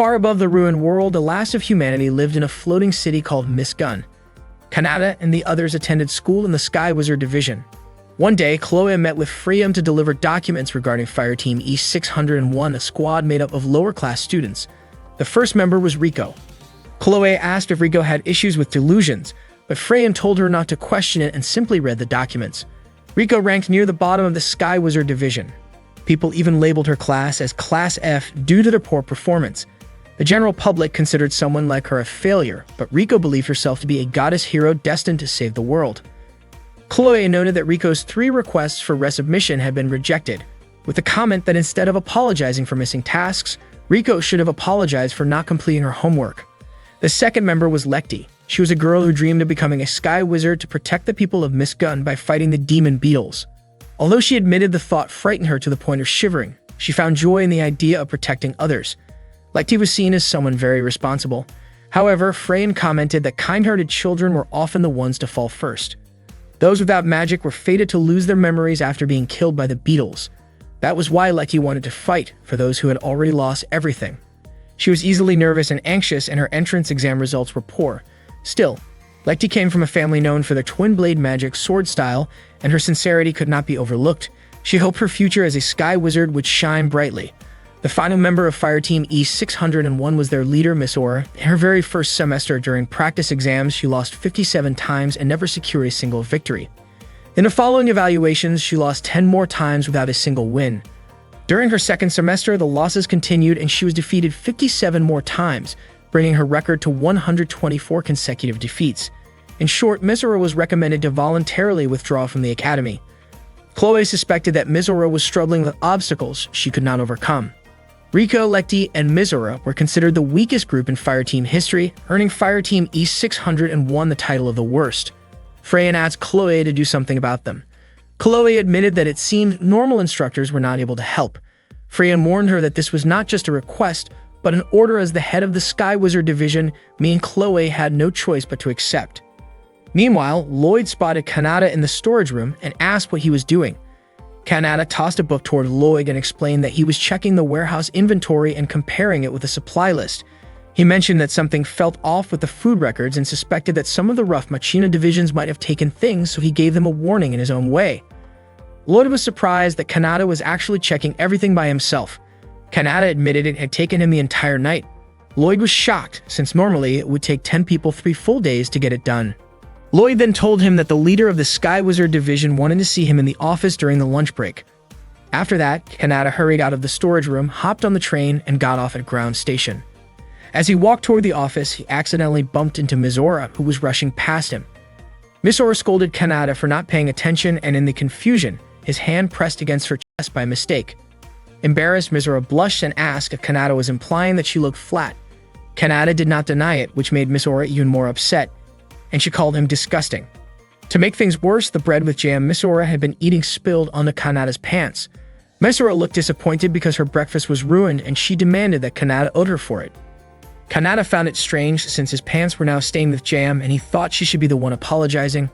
Far above the ruined world, the last of humanity lived in a floating city called Misgun. Kanata and the others attended school in the Sky Wizard Division. One day, Chloe met with Freya to deliver documents regarding Fireteam E601, a squad made up of lower-class students. The first member was Rico. Chloe asked if Rico had issues with delusions, but Freya told her not to question it and simply read the documents. Rico ranked near the bottom of the Sky Wizard Division. People even labeled her class as Class F due to their poor performance. The general public considered someone like her a failure, but Rico believed herself to be a goddess hero destined to save the world. Chloe noted that Rico's 3 requests for resubmission had been rejected, with the comment that instead of apologizing for missing tasks, Rico should have apologized for not completing her homework. The second member was Lekti. She was a girl who dreamed of becoming a sky wizard to protect the people of Misgun by fighting the demon beetles. Although she admitted the thought frightened her to the point of shivering, she found joy in the idea of protecting others. Lekti was seen as someone very responsible. However, Freyan commented that kind-hearted children were often the ones to fall first. Those without magic were fated to lose their memories after being killed by the beetles. That was why Lekti wanted to fight for those who had already lost everything. She was easily nervous and anxious, and her entrance exam results were poor. Still, Lekti came from a family known for their twin-blade magic sword style, and her sincerity could not be overlooked. She hoped her future as a sky wizard would shine brightly. The final member of Fireteam E601 was their leader, Miss Aura. In her very first semester during practice exams, she lost 57 times and never secured a single victory. In the following evaluations, she lost 10 more times without a single win. During her second semester, the losses continued and she was defeated 57 more times, bringing her record to 124 consecutive defeats. In short, Miss Aura was recommended to voluntarily withdraw from the academy. Chloe suspected that Miss Aura was struggling with obstacles she could not overcome. Rico, Lekti, and Miss Aura were considered the weakest group in Fireteam history, earning Fireteam E601 the title of the worst. Freya asked Chloe to do something about them. Chloe admitted that it seemed normal instructors were not able to help. Freya warned her that this was not just a request, but an order. As the head of the Sky Wizard Division, me and Chloe had no choice but to accept. Meanwhile, Lloyd spotted Kanata in the storage room and asked what he was doing. Kanata tossed a book toward Lloyd and explained that he was checking the warehouse inventory and comparing it with a supply list. He mentioned that something felt off with the food records and suspected that some of the rough Machina divisions might have taken things, so he gave them a warning in his own way. Lloyd was surprised that Kanata was actually checking everything by himself. Kanata admitted it had taken him the entire night. Lloyd was shocked, since normally it would take 10 people 3 full days to get it done. Lloyd then told him that the leader of the Sky Wizard Division wanted to see him in the office during the lunch break. After that, Kanata hurried out of the storage room, hopped on the train, and got off at ground station. As he walked toward the office, he accidentally bumped into Miss Aura, who was rushing past him. Miss Aura scolded Kanata for not paying attention, and in the confusion, his hand pressed against her chest by mistake. Embarrassed, Miss Aura blushed and asked if Kanata was implying that she looked flat. Kanata did not deny it, which made Miss Aura even more upset, and she called him disgusting. To make things worse, the bread with jam Miss Aura had been eating spilled onto Kanata's pants. Miss Aura looked disappointed because her breakfast was ruined, and she demanded that Kanata owed her for it. Kanata found it strange since his pants were now stained with jam, and he thought she should be the one apologizing.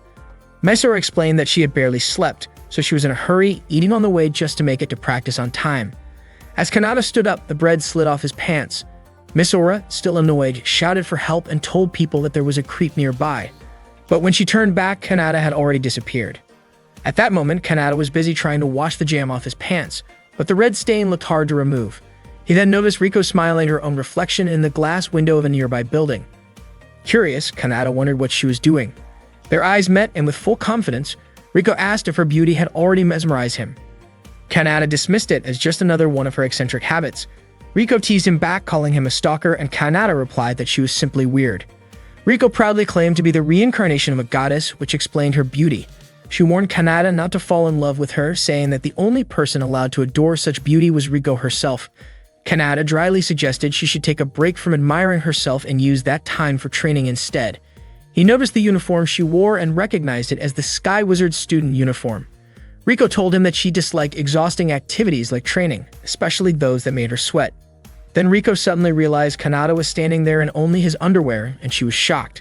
Miss Aura explained that she had barely slept, so she was in a hurry, eating on the way just to make it to practice on time. As Kanata stood up, the bread slid off his pants. Miss Aura, still annoyed, shouted for help and told people that there was a creep nearby. But when she turned back, Kanata had already disappeared. At that moment, Kanata was busy trying to wash the jam off his pants, but the red stain looked hard to remove. He then noticed Rico smiling at her own reflection in the glass window of a nearby building. Curious, Kanata wondered what she was doing. Their eyes met, and with full confidence, Rico asked if her beauty had already mesmerized him. Kanata dismissed it as just another one of her eccentric habits. Rico teased him back, calling him a stalker, and Kanata replied that she was simply weird. Rico proudly claimed to be the reincarnation of a goddess, which explained her beauty. She warned Kanata not to fall in love with her, saying that the only person allowed to adore such beauty was Rico herself. Kanata dryly suggested she should take a break from admiring herself and use that time for training instead. He noticed the uniform she wore and recognized it as the Sky Wizard student uniform. Rico told him that she disliked exhausting activities like training, especially those that made her sweat. Then Rico suddenly realized Kanata was standing there in only his underwear, and she was shocked.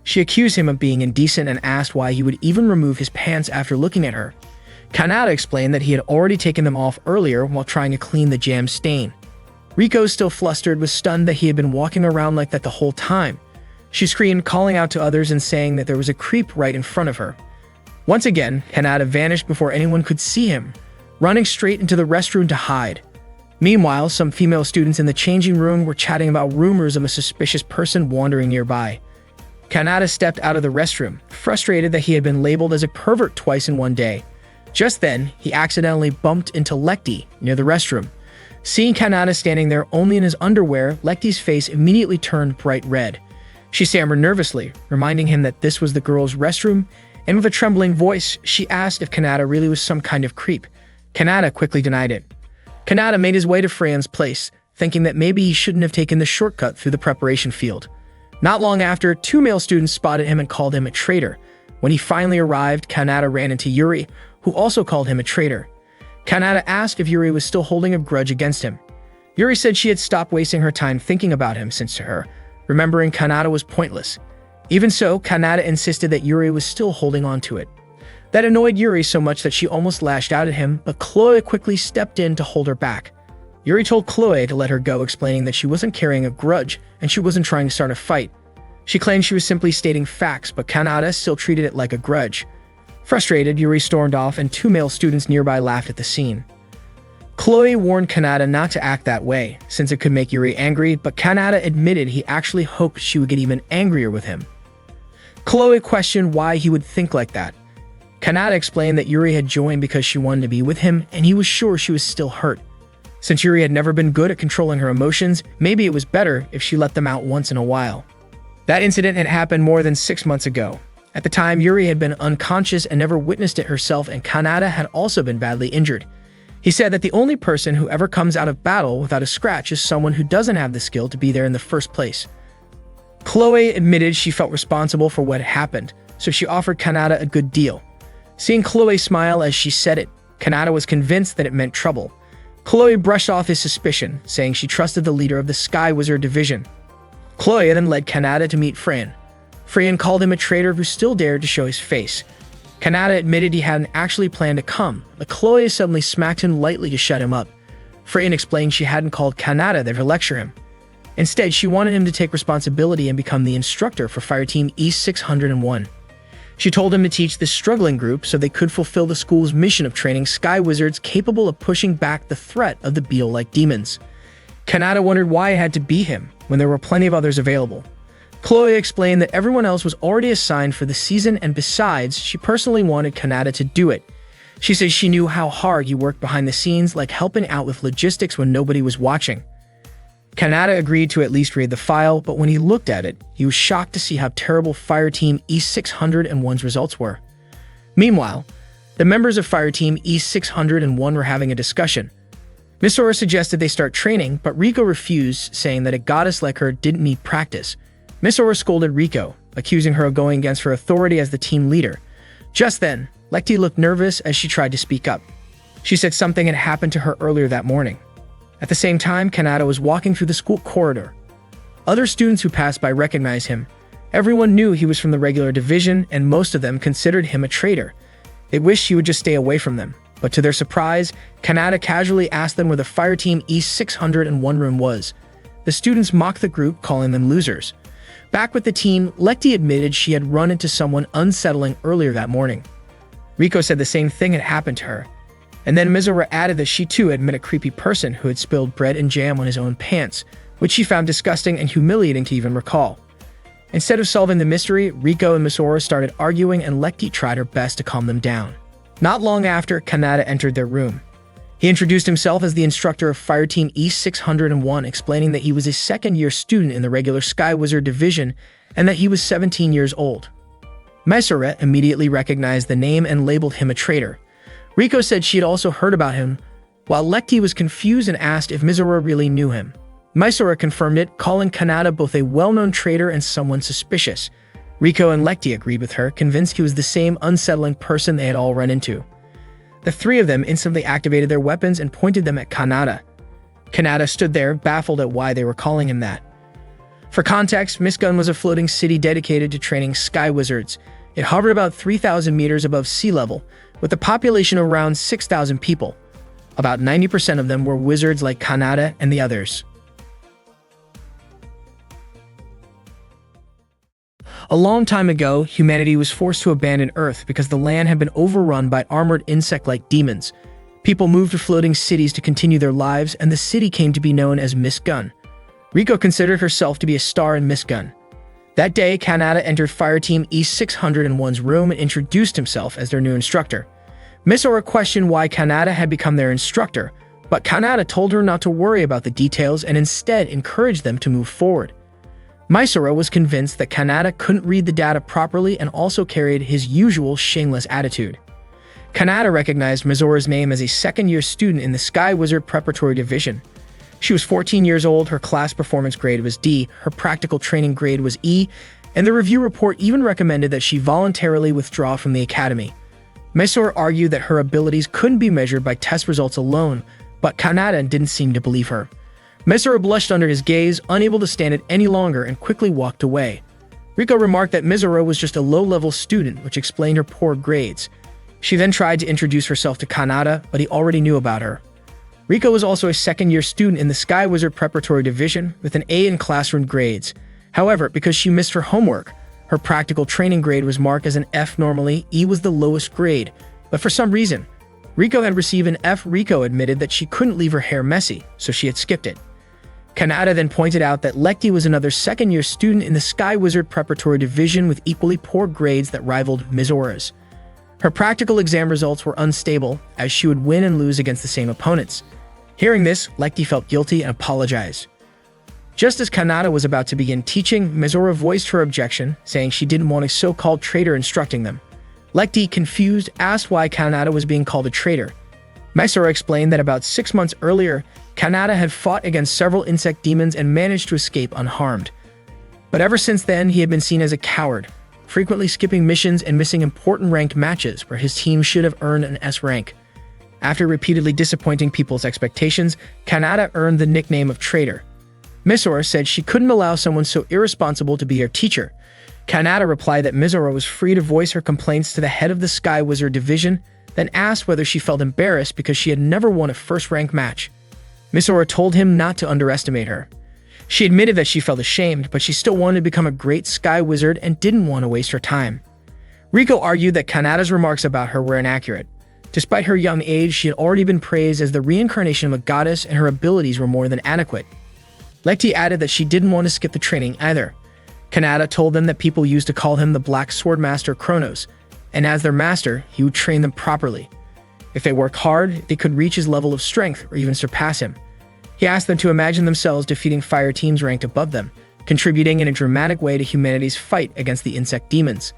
She accused him of being indecent and asked why he would even remove his pants after looking at her. Kanata explained that he had already taken them off earlier while trying to clean the jam stain. Riko, still flustered, was stunned that he had been walking around like that the whole time. She screamed, calling out to others and saying that there was a creep right in front of her. Once again, Kanata vanished before anyone could see him, running straight into the restroom to hide. Meanwhile, some female students in the changing room were chatting about rumors of a suspicious person wandering nearby. Kanata stepped out of the restroom, frustrated that he had been labeled as a pervert twice in one day. Just then, he accidentally bumped into Lekti near the restroom. Seeing Kanata standing there only in his underwear, Lekti's face immediately turned bright red. She stammered nervously, reminding him that this was the girls' restroom, and with a trembling voice, she asked if Kanata really was some kind of creep. Kanata quickly denied it. Kanata made his way to Freyan's place, thinking that maybe he shouldn't have taken the shortcut through the preparation field. Not long after, 2 male students spotted him and called him a traitor. When he finally arrived, Kanata ran into Yuri, who also called him a traitor. Kanata asked if Yuri was still holding a grudge against him. Yuri said she had stopped wasting her time thinking about him since to her, remembering Kanata was pointless. Even so, Kanata insisted that Yuri was still holding on to it. That annoyed Yuri so much that she almost lashed out at him, but Chloe quickly stepped in to hold her back. Yuri told Chloe to let her go, explaining that she wasn't carrying a grudge and she wasn't trying to start a fight. She claimed she was simply stating facts, but Kanata still treated it like a grudge. Frustrated, Yuri stormed off and 2 male students nearby laughed at the scene. Chloe warned Kanata not to act that way, since it could make Yuri angry, but Kanata admitted he actually hoped she would get even angrier with him. Chloe questioned why he would think like that. Kanata explained that Yuri had joined because she wanted to be with him, and he was sure she was still hurt. Since Yuri had never been good at controlling her emotions, maybe it was better if she let them out once in a while. That incident had happened more than 6 months ago. At the time, Yuri had been unconscious and never witnessed it herself, and Kanata had also been badly injured. He said that the only person who ever comes out of battle without a scratch is someone who doesn't have the skill to be there in the first place. Chloe admitted she felt responsible for what had happened, so she offered Kanata a good deal. Seeing Chloe smile as she said it, Kanata was convinced that it meant trouble. Chloe brushed off his suspicion, saying she trusted the leader of the Sky Wizard Division. Chloe then led Kanata to meet Freyan. Freyan called him a traitor who still dared to show his face. Kanata admitted he hadn't actually planned to come, but Chloe suddenly smacked him lightly to shut him up. Freyan explained she hadn't called Kanata there to lecture him. Instead, she wanted him to take responsibility and become the instructor for Fireteam E601. She told him to teach this struggling group so they could fulfill the school's mission of training Sky Wizards capable of pushing back the threat of the beetle-like demons. Kanata wondered why it had to be him, when there were plenty of others available. Chloe explained that everyone else was already assigned for the season, and besides, she personally wanted Kanata to do it. She said she knew how hard he worked behind the scenes, like helping out with logistics when nobody was watching. Kanata agreed to at least read the file, but when he looked at it, he was shocked to see how terrible Fireteam E601's results were. Meanwhile, the members of Fireteam E601 were having a discussion. Miss Aura suggested they start training, but Riko refused, saying that a goddess like her didn't need practice. Miss Aura scolded Riko, accusing her of going against her authority as the team leader. Just then, Lekti looked nervous as she tried to speak up. She said something had happened to her earlier that morning. At the same time, Kanata was walking through the school corridor. Other students who passed by recognized him. Everyone knew he was from the regular division, and most of them considered him a traitor. They wished he would just stay away from them. But to their surprise, Kanata casually asked them where the Fireteam E601 room was. The students mocked the group, calling them losers. Back with the team, Lekti admitted she had run into someone unsettling earlier that morning. Riko said the same thing had happened to her. And then Mizora added that she too had met a creepy person who had spilled bread and jam on his own pants, which she found disgusting and humiliating to even recall. Instead of solving the mystery, Riko and Mizora started arguing, and Lekti tried her best to calm them down. Not long after, Kanata entered their room. He introduced himself as the instructor of Fireteam E601, explaining that he was a second-year student in the regular Sky Wizard Division and that he was 17 years old. Mizora immediately recognized the name and labeled him a traitor. Riko said she had also heard about him, while Lekti was confused and asked if Mizora really knew him. Mizora confirmed it, calling Kanata both a well-known traitor and someone suspicious. Riko and Lekti agreed with her, convinced he was the same unsettling person they had all run into. The three of them instantly activated their weapons and pointed them at Kanata. Kanata stood there, baffled at why they were calling him that. For context, Miss Gun was a floating city dedicated to training Sky Wizards. It hovered about 3,000 meters above sea level, with a population of around 6,000 people. About 90% of them were wizards like Kanata and the others. A long time ago, humanity was forced to abandon Earth because the land had been overrun by armored insect-like demons. People moved to floating cities to continue their lives, and the city came to be known as Miss Gun. Riko considered herself to be a star in Miss Gun. That day, Kanata entered Fireteam E601's room and introduced himself as their new instructor. Misora questioned why Kanata had become their instructor, but Kanata told her not to worry about the details and instead encouraged them to move forward. Misora was convinced that Kanata couldn't read the data properly and also carried his usual shameless attitude. Kanata recognized Mizora's name as a second-year student in the Sky Wizard Preparatory Division. She was 14 years old, her class performance grade was D, her practical training grade was E, and the review report even recommended that she voluntarily withdraw from the academy. Misora argued that her abilities couldn't be measured by test results alone, but Kanata didn't seem to believe her. Misora blushed under his gaze, unable to stand it any longer, and quickly walked away. Riko remarked that Misora was just a low-level student, which explained her poor grades. She then tried to introduce herself to Kanata, but he already knew about her. Riko was also a second-year student in the Sky Wizard Preparatory Division with an A in classroom grades. However, because she missed her homework, her practical training grade was marked as an F. Normally, E was the lowest grade, but for some reason, Riko had received an F. Riko admitted that she couldn't leave her hair messy, so she had skipped it. Kanata then pointed out that Lekti was another second-year student in the Sky Wizard Preparatory Division with equally poor grades that rivaled Mizora's. Her practical exam results were unstable, as she would win and lose against the same opponents. Hearing this, Lekti felt guilty and apologized. Just as Kanata was about to begin teaching, Mizora voiced her objection, saying she didn't want a so-called traitor instructing them. Lekti, confused, asked why Kanata was being called a traitor. Misora explained that about 6 months earlier, Kanata had fought against several insect demons and managed to escape unharmed. But ever since then, he had been seen as a coward, frequently skipping missions and missing important ranked matches where his team should have earned an S rank. After repeatedly disappointing people's expectations, Kanata earned the nickname of traitor. Misora said she couldn't allow someone so irresponsible to be her teacher. Kanata replied that Misora was free to voice her complaints to the head of the Sky Wizard Division, then asked whether she felt embarrassed because she had never won a first-rank match. Misora told him not to underestimate her. She admitted that she felt ashamed, but she still wanted to become a great Sky Wizard and didn't want to waste her time. Riko argued that Kanata's remarks about her were inaccurate. Despite her young age, she had already been praised as the reincarnation of a goddess and her abilities were more than adequate. Lekti added that she didn't want to skip the training either. Kanata told them that people used to call him the Black Sword Master Kronos, and as their master, he would train them properly. If they worked hard, they could reach his level of strength or even surpass him. He asked them to imagine themselves defeating fire teams ranked above them, contributing in a dramatic way to humanity's fight against the insect demons.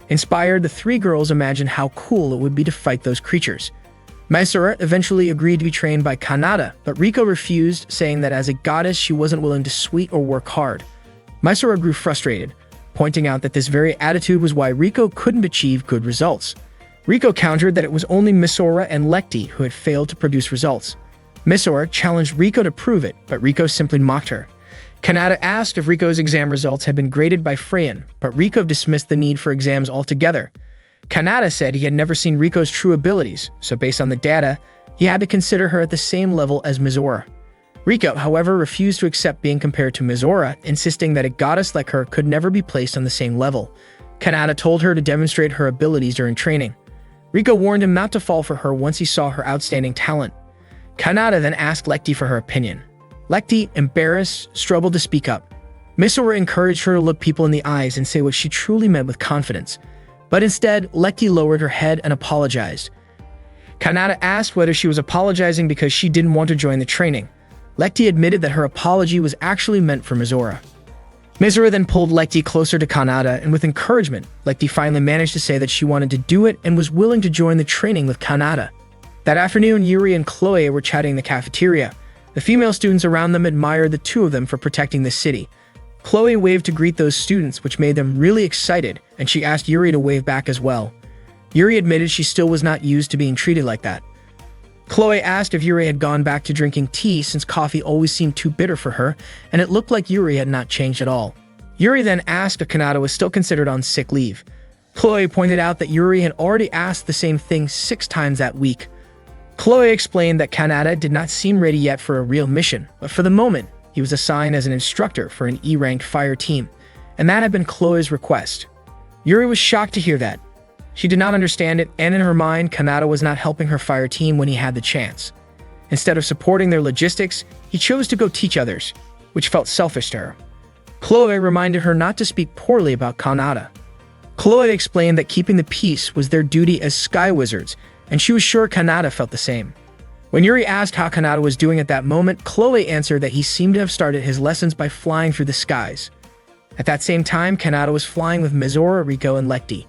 Inspired, the three girls imagined how cool it would be to fight those creatures. Misora eventually agreed to be trained by Kanata, but Riko refused, saying that as a goddess she wasn't willing to sweat or work hard. Misora grew frustrated, pointing out that this very attitude was why Riko couldn't achieve good results. Riko countered that it was only Misora and Lekti who had failed to produce results. Misora challenged Riko to prove it, but Riko simply mocked her. Kanata asked if Riko's exam results had been graded by Freyan, but Riko dismissed the need for exams altogether. Kanata said he had never seen Riko's true abilities, so based on the data, he had to consider her at the same level as Misora. Riko, however, refused to accept being compared to Misora, insisting that a goddess like her could never be placed on the same level. Kanata told her to demonstrate her abilities during training. Riko warned him not to fall for her once he saw her outstanding talent. Kanata then asked Lekti for her opinion. Lekti, embarrassed, struggled to speak up. Misora encouraged her to look people in the eyes and say what she truly meant with confidence. But instead, Lekti lowered her head and apologized. Kanata asked whether she was apologizing because she didn't want to join the training. Lekti admitted that her apology was actually meant for Misora. Misora then pulled Lekti closer to Kanata, and with encouragement, Lekti finally managed to say that she wanted to do it and was willing to join the training with Kanata. That afternoon, Yuri and Chloe were chatting in the cafeteria. The female students around them admired the two of them for protecting the city. Chloe waved to greet those students, which made them really excited, and she asked Yuri to wave back as well. Yuri admitted she still was not used to being treated like that. Chloe asked if Yuri had gone back to drinking tea since coffee always seemed too bitter for her, and it looked like Yuri had not changed at all. Yuri then asked if Kanata was still considered on sick leave. Chloe pointed out that Yuri had already asked the same thing 6 times that week. Chloe explained that Kanata did not seem ready yet for a real mission, but for the moment, he was assigned as an instructor for an E-ranked fire team, and that had been Chloe's request. Yuri was shocked to hear that. She did not understand it, and in her mind, Kanata was not helping her fire team when he had the chance. Instead of supporting their logistics, he chose to go teach others, which felt selfish to her. Chloe reminded her not to speak poorly about Kanata. Chloe explained that keeping the peace was their duty as sky wizards, and she was sure Kanata felt the same. When Yuri asked how Kanata was doing at that moment, Chloe answered that he seemed to have started his lessons by flying through the skies. At that same time, Kanata was flying with Mizora, Riko, and Lekti.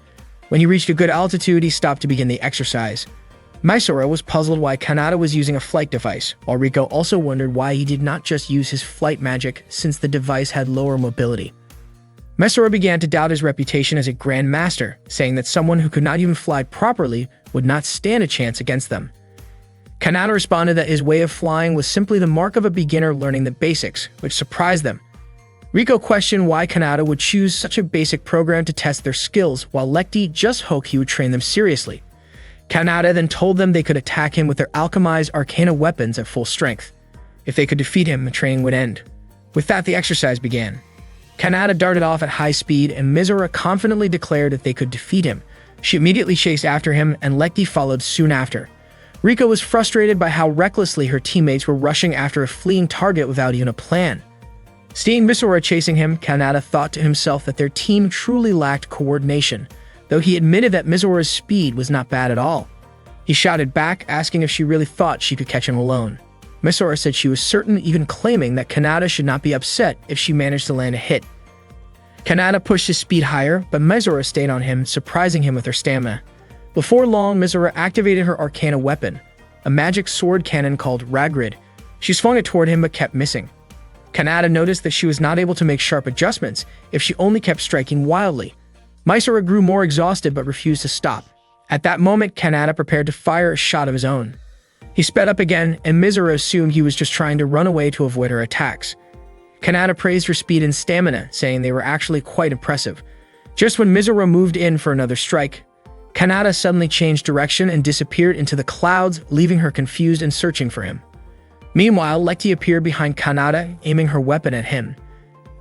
When he reached a good altitude, he stopped to begin the exercise. Mizora was puzzled why Kanata was using a flight device, while Riko also wondered why he did not just use his flight magic since the device had lower mobility. Mizora began to doubt his reputation as a Grand Master, saying that someone who could not even fly properly would not stand a chance against them. Kanata responded that his way of flying was simply the mark of a beginner learning the basics, which surprised them. Riko questioned why Kanata would choose such a basic program to test their skills, while Lekti just hoped he would train them seriously. Kanata then told them they could attack him with their alchemized arcana weapons at full strength. If they could defeat him, the training would end. With that, the exercise began. Kanata darted off at high speed, and Mizora confidently declared that they could defeat him. She immediately chased after him, and Lekti followed soon after. Riko was frustrated by how recklessly her teammates were rushing after a fleeing target without even a plan. Seeing Mizora chasing him, Kanata thought to himself that their team truly lacked coordination, though he admitted that Mizora's speed was not bad at all. He shouted back, asking if she really thought she could catch him alone. Mizora said she was certain, even claiming that Kanata should not be upset if she managed to land a hit. Kanata pushed his speed higher, but Mizora stayed on him, surprising him with her stamina. Before long, Mizora activated her arcana weapon, a magic sword cannon called Ragrid. She swung it toward him but kept missing. Kanata noticed that she was not able to make sharp adjustments if she only kept striking wildly. Mizora grew more exhausted but refused to stop. At that moment, Kanata prepared to fire a shot of his own. He sped up again, and Mizora assumed he was just trying to run away to avoid her attacks. Kanata praised her speed and stamina, saying they were actually quite impressive. Just when Mizora moved in for another strike, Kanata suddenly changed direction and disappeared into the clouds, leaving her confused and searching for him. Meanwhile, Lekti appeared behind Kanata, aiming her weapon at him.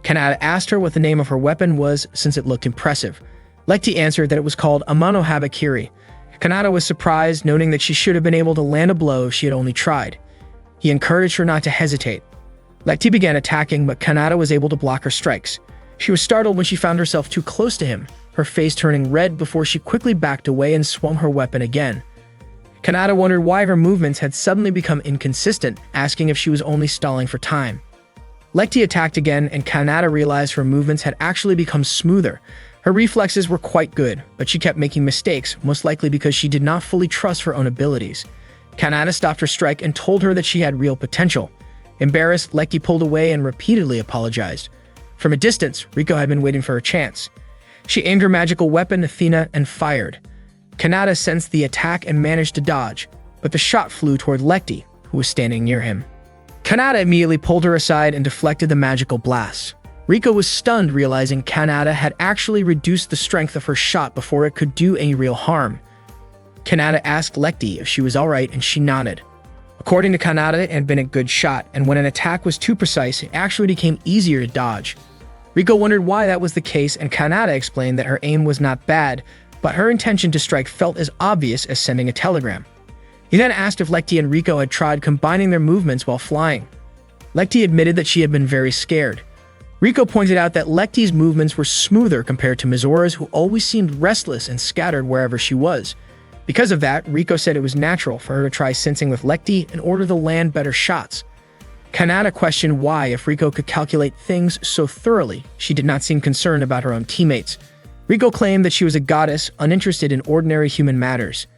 Kanata asked her what the name of her weapon was since it looked impressive. Lekti answered that it was called Amano Habakiri. Kanata was surprised, noting that she should have been able to land a blow if she had only tried. He encouraged her not to hesitate. Lekti began attacking, but Kanata was able to block her strikes. She was startled when she found herself too close to him, her face turning red before she quickly backed away and swung her weapon again. Kanata wondered why her movements had suddenly become inconsistent, asking if she was only stalling for time. Lekti attacked again, and Kanata realized her movements had actually become smoother. Her reflexes were quite good, but she kept making mistakes, most likely because she did not fully trust her own abilities. Kanata stopped her strike and told her that she had real potential. Embarrassed, Lekti pulled away and repeatedly apologized. From a distance, Riko had been waiting for her chance. She aimed her magical weapon, Athena, and fired. Kanata sensed the attack and managed to dodge, but the shot flew toward Lekti, who was standing near him. Kanata immediately pulled her aside and deflected the magical blast. Riko was stunned, realizing Kanata had actually reduced the strength of her shot before it could do any real harm. Kanata asked Lekti if she was alright, and she nodded. According to Kanata, it had been a good shot, and when an attack was too precise, it actually became easier to dodge. Riko wondered why that was the case, and Kanata explained that her aim was not bad, but her intention to strike felt as obvious as sending a telegram. He then asked if Lekti and Riko had tried combining their movements while flying. Lekti admitted that she had been very scared. Riko pointed out that Lekti's movements were smoother compared to Mizora's, who always seemed restless and scattered wherever she was. Because of that, Riko said it was natural for her to try sensing with Lekti in order to land better shots. Kanata questioned why, if Riko could calculate things so thoroughly, she did not seem concerned about her own teammates. Riko claimed that she was a goddess, uninterested in ordinary human matters.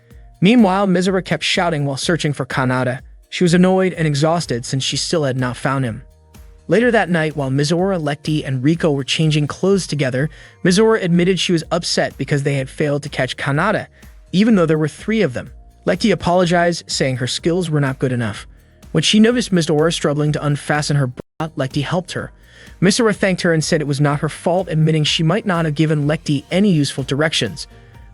Meanwhile, Mizora kept shouting while searching for Kanata. She was annoyed and exhausted since she still had not found him. Later that night, while Mizora, Lekti, and Riko were changing clothes together, Mizora admitted she was upset because they had failed to catch Kanata, even though there were 3 of them. Lekti apologized, saying her skills were not good enough. When she noticed Mizora struggling to unfasten her bra, Lekti helped her. Mizora thanked her and said it was not her fault, admitting she might not have given Lekti any useful directions.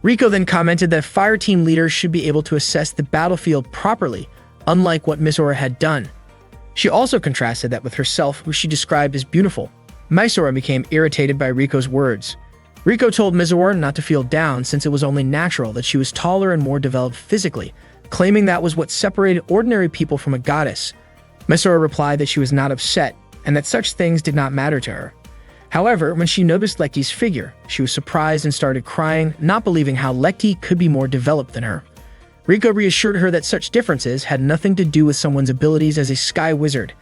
Riko then commented that fire team leaders should be able to assess the battlefield properly, unlike what Misora had done. She also contrasted that with herself, who she described as beautiful. Misora became irritated by Riko's words. Riko told Misora not to feel down since it was only natural that she was taller and more developed physically, claiming that was what separated ordinary people from a goddess. Misora replied that she was not upset and that such things did not matter to her. However, when she noticed Lecty's figure, she was surprised and started crying, not believing how Lecty could be more developed than her. Riko reassured her that such differences had nothing to do with someone's abilities as a sky wizard.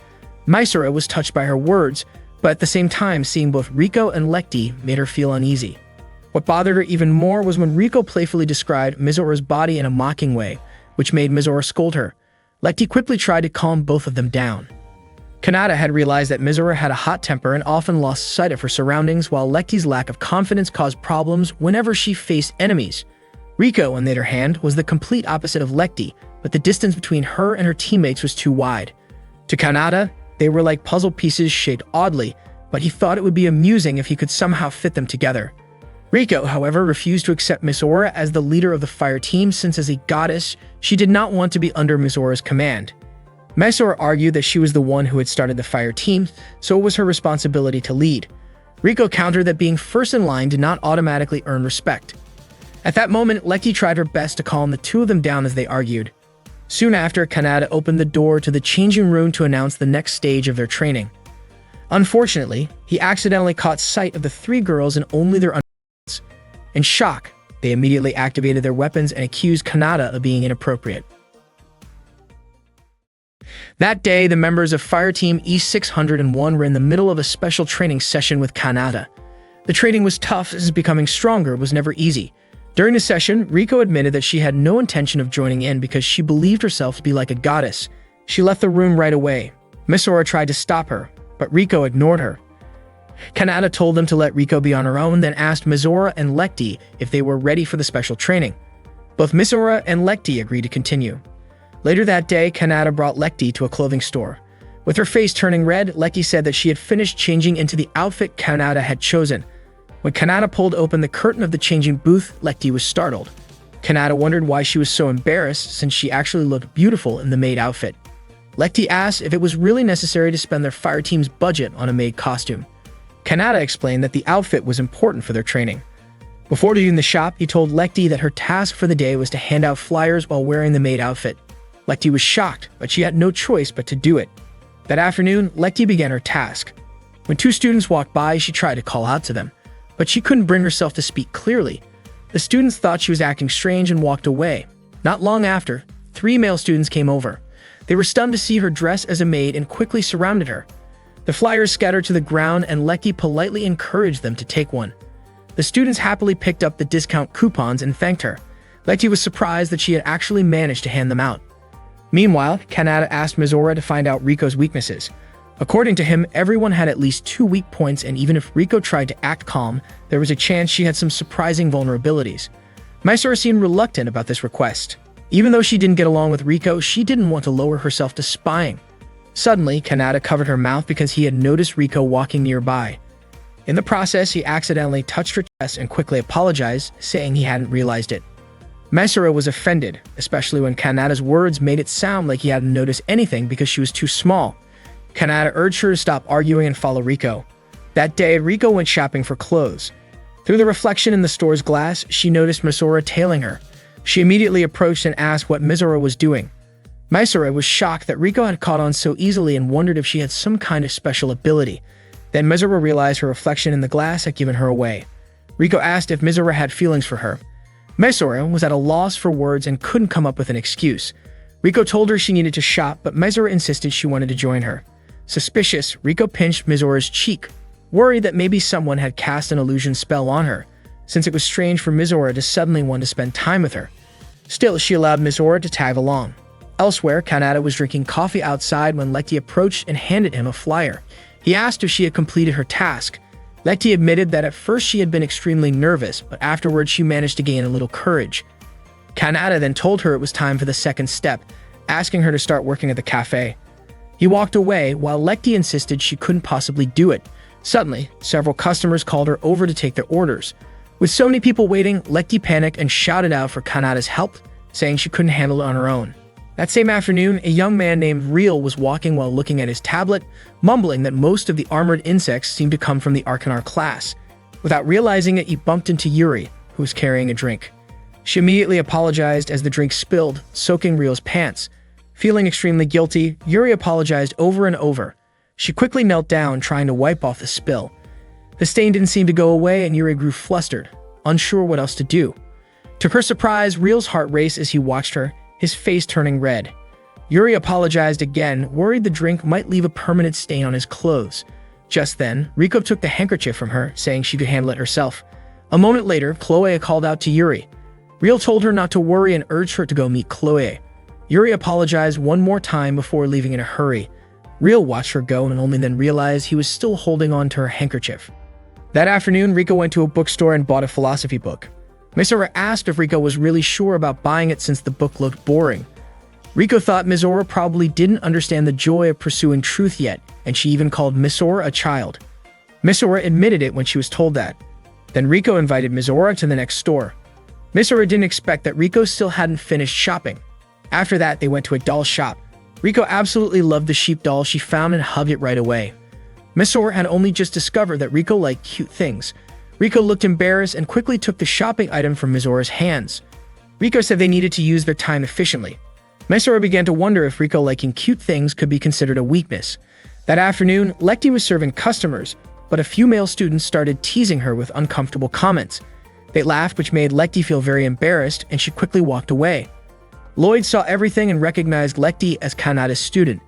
Misora was touched by her words, but at the same time, seeing both Riko and Lecty made her feel uneasy. What bothered her even more was when Riko playfully described Misora's body in a mocking way, which made Misora scold her. Lecty quickly tried to calm both of them down. Kanata had realized that Misora had a hot temper and often lost sight of her surroundings, while Lecty's lack of confidence caused problems whenever she faced enemies. Riko, on the other hand, was the complete opposite of Lecty, but the distance between her and her teammates was too wide. To Kanata, they were like puzzle pieces shaped oddly, but he thought it would be amusing if he could somehow fit them together. Riko, however, refused to accept Misora as the leader of the fire team since as a goddess, she did not want to be under Misora's command. Misora argued that she was the one who had started the fire team, so it was her responsibility to lead. Riko countered that being first in line did not automatically earn respect. At that moment, Lecty tried her best to calm the two of them down as they argued. Soon after, Kanata opened the door to the changing room to announce the next stage of their training. Unfortunately, he accidentally caught sight of the three girls and only their undergarments. In shock, they immediately activated their weapons and accused Kanata of being inappropriate. That day, the members of Fire Team E601 were in the middle of a special training session with Kanata. The training was tough as becoming stronger was never easy. During the session, Riko admitted that she had no intention of joining in because she believed herself to be like a goddess. She left the room right away. Misora tried to stop her, but Riko ignored her. Kanata told them to let Riko be on her own, then asked Misora and Lecty if they were ready for the special training. Both Misora and Lecty agreed to continue. Later that day, Kanata brought Lecty to a clothing store. With her face turning red, Lecty said that she had finished changing into the outfit Kanata had chosen. When Kanata pulled open the curtain of the changing booth, Lecty was startled. Kanata wondered why she was so embarrassed since she actually looked beautiful in the maid outfit. Lecty asked if it was really necessary to spend their fire team's budget on a maid costume. Kanata explained that the outfit was important for their training. Before leaving the shop, he told Lecty that her task for the day was to hand out flyers while wearing the maid outfit. Lecty was shocked, but she had no choice but to do it. That afternoon, Lecty began her task. When two students walked by, she tried to call out to them, but she couldn't bring herself to speak clearly. The students thought she was acting strange and walked away. Not long after, 3 male students came over. They were stunned to see her dressed as a maid and quickly surrounded her. The flyers scattered to the ground and Lecty politely encouraged them to take one. The students happily picked up the discount coupons and thanked her. Lecty was surprised that she had actually managed to hand them out. Meanwhile, Kanata asked Misora to find out Riko's weaknesses. According to him, everyone had at least 2 weak points, and even if Riko tried to act calm, there was a chance she had some surprising vulnerabilities. Misora seemed reluctant about this request. Even though she didn't get along with Riko, she didn't want to lower herself to spying. Suddenly, Kanata covered her mouth because he had noticed Riko walking nearby. In the process, he accidentally touched her chest and quickly apologized, saying he hadn't realized it. Misora was offended, especially when Kanata's words made it sound like he hadn't noticed anything because she was too small. Kanata urged her to stop arguing and follow Riko. That day, Riko went shopping for clothes. Through the reflection in the store's glass, she noticed Misora tailing her. She immediately approached and asked what Misora was doing. Misora was shocked that Riko had caught on so easily and wondered if she had some kind of special ability. Then Misora realized her reflection in the glass had given her away. Riko asked if Misora had feelings for her. Misora was at a loss for words and couldn't come up with an excuse. Riko told her she needed to shop, but Misora insisted she wanted to join her. Suspicious, Riko pinched Misora's cheek, worried that maybe someone had cast an illusion spell on her, since it was strange for Misora to suddenly want to spend time with her. Still, she allowed Misora to tag along. Elsewhere, Kanata was drinking coffee outside when Lecty approached and handed him a flyer. He asked if she had completed her task. Lecty admitted that at first she had been extremely nervous, but afterwards she managed to gain a little courage. Kanata then told her it was time for the second step, asking her to start working at the cafe. He walked away while Lecty insisted she couldn't possibly do it. Suddenly, several customers called her over to take their orders. With so many people waiting, Lekti panicked and shouted out for Kanada's help, saying she couldn't handle it on her own. That same afternoon, a young man named Real was walking while looking at his tablet, mumbling that most of the armored insects seemed to come from the Arcanar class. Without realizing it, he bumped into Yuri, who was carrying a drink. She immediately apologized as the drink spilled, soaking Real's pants. Feeling extremely guilty, Yuri apologized over and over. She quickly knelt down, trying to wipe off the spill. The stain didn't seem to go away, and Yuri grew flustered, unsure what else to do. To her surprise, Real's heart raced as he watched her, his face turning red. Yuri apologized again, worried the drink might leave a permanent stain on his clothes. Just then, Riko took the handkerchief from her, saying she could handle it herself. A moment later, Chloe called out to Yuri. Real told her not to worry and urged her to go meet Chloe. Yuri apologized one more time before leaving in a hurry. Real watched her go and only then realized he was still holding on to her handkerchief. That afternoon, Riko went to a bookstore and bought a philosophy book. Mizora asked if Riko was really sure about buying it since the book looked boring. Riko thought Mizora probably didn't understand the joy of pursuing truth yet, and she even called Mizora a child. Mizora admitted it when she was told that. Then Riko invited Mizora to the next store. Mizora didn't expect that Riko still hadn't finished shopping. After that, they went to a doll shop. Riko absolutely loved the sheep doll she found and hugged it right away. Mizora had only just discovered that Riko liked cute things. Riko looked embarrassed and quickly took the shopping item from Mizora's hands. Riko said they needed to use their time efficiently. Mizora began to wonder if Riko liking cute things could be considered a weakness. That afternoon, Lekti was serving customers, but a few male students started teasing her with uncomfortable comments. They laughed, which made Lekti feel very embarrassed, and she quickly walked away. Lloyd saw everything and recognized Lekti as Kanada's student.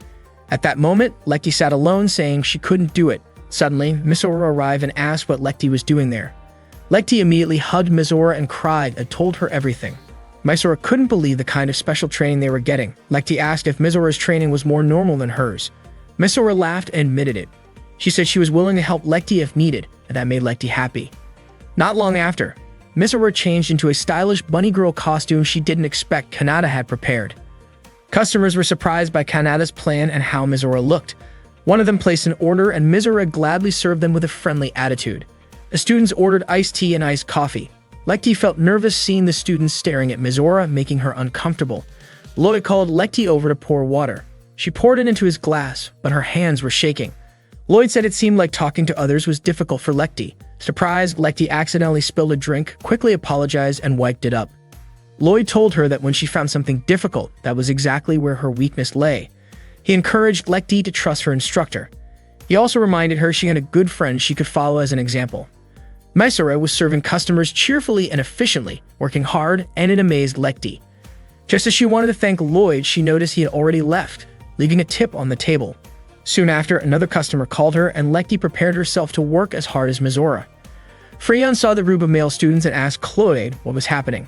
At that moment, Lekti sat alone, saying she couldn't do it. Suddenly, Mizora arrived and asked what Lekti was doing there. Lekti immediately hugged Mizora and cried and told her everything. Mizora couldn't believe the kind of special training they were getting. Lekti asked if Mizora's training was more normal than hers. Mizora laughed and admitted it. She said she was willing to help Lekti if needed, and that made Lekti happy. Not long after, Mizora changed into a stylish bunny girl costume she didn't expect Kanada had prepared. Customers were surprised by Kanada's plan and how Mizora looked. One of them placed an order, and Mizora gladly served them with a friendly attitude. The students ordered iced tea and iced coffee. Lekti felt nervous seeing the students staring at Mizora, making her uncomfortable. Lloyd called Lekti over to pour water. She poured it into his glass, but her hands were shaking. Lloyd said it seemed like talking to others was difficult for Lekti. Surprised, Lekti accidentally spilled a drink, quickly apologized, and wiped it up. Lloyd told her that when she found something difficult, that was exactly where her weakness lay. He encouraged Lekti to trust her instructor. He also reminded her she had a good friend she could follow as an example. Mizora was serving customers cheerfully and efficiently, working hard, and it amazed Lekti. Just as she wanted to thank Lloyd, she noticed he had already left, leaving a tip on the table. Soon after, another customer called her, and Lekti prepared herself to work as hard as Mizora. Freyon saw the group of male students and asked Chloe what was happening.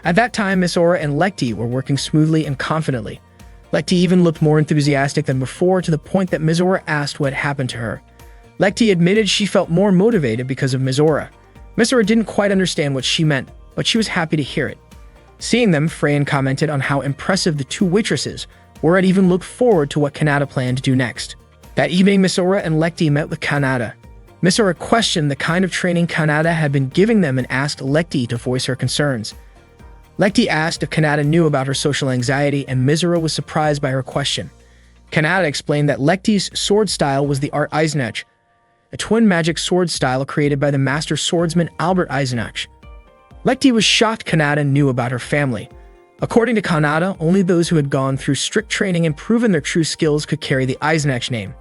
At that time, Mizora and Lekti were working smoothly and confidently. Lekti even looked more enthusiastic than before, to the point that Mizora asked what happened to her. Lekti admitted she felt more motivated because of Mizora. Mizora didn't quite understand what she meant, but she was happy to hear it. Seeing them, Freyon commented on how impressive the two waitresses were and even looked forward to what Kanada planned to do next. That evening, Mizora and Lekti met with Kanada. Mizora questioned the kind of training Kanada had been giving them and asked Lekti to voice her concerns. Lekti asked if Kanada knew about her social anxiety, and Mizora was surprised by her question. Kanada explained that Lekti's sword style was the Art Eisenach, a twin magic sword style created by the master swordsman Albert Eisenach. Lekti was shocked Kanada knew about her family. According to Kanada, only those who had gone through strict training and proven their true skills could carry the Eisenach name.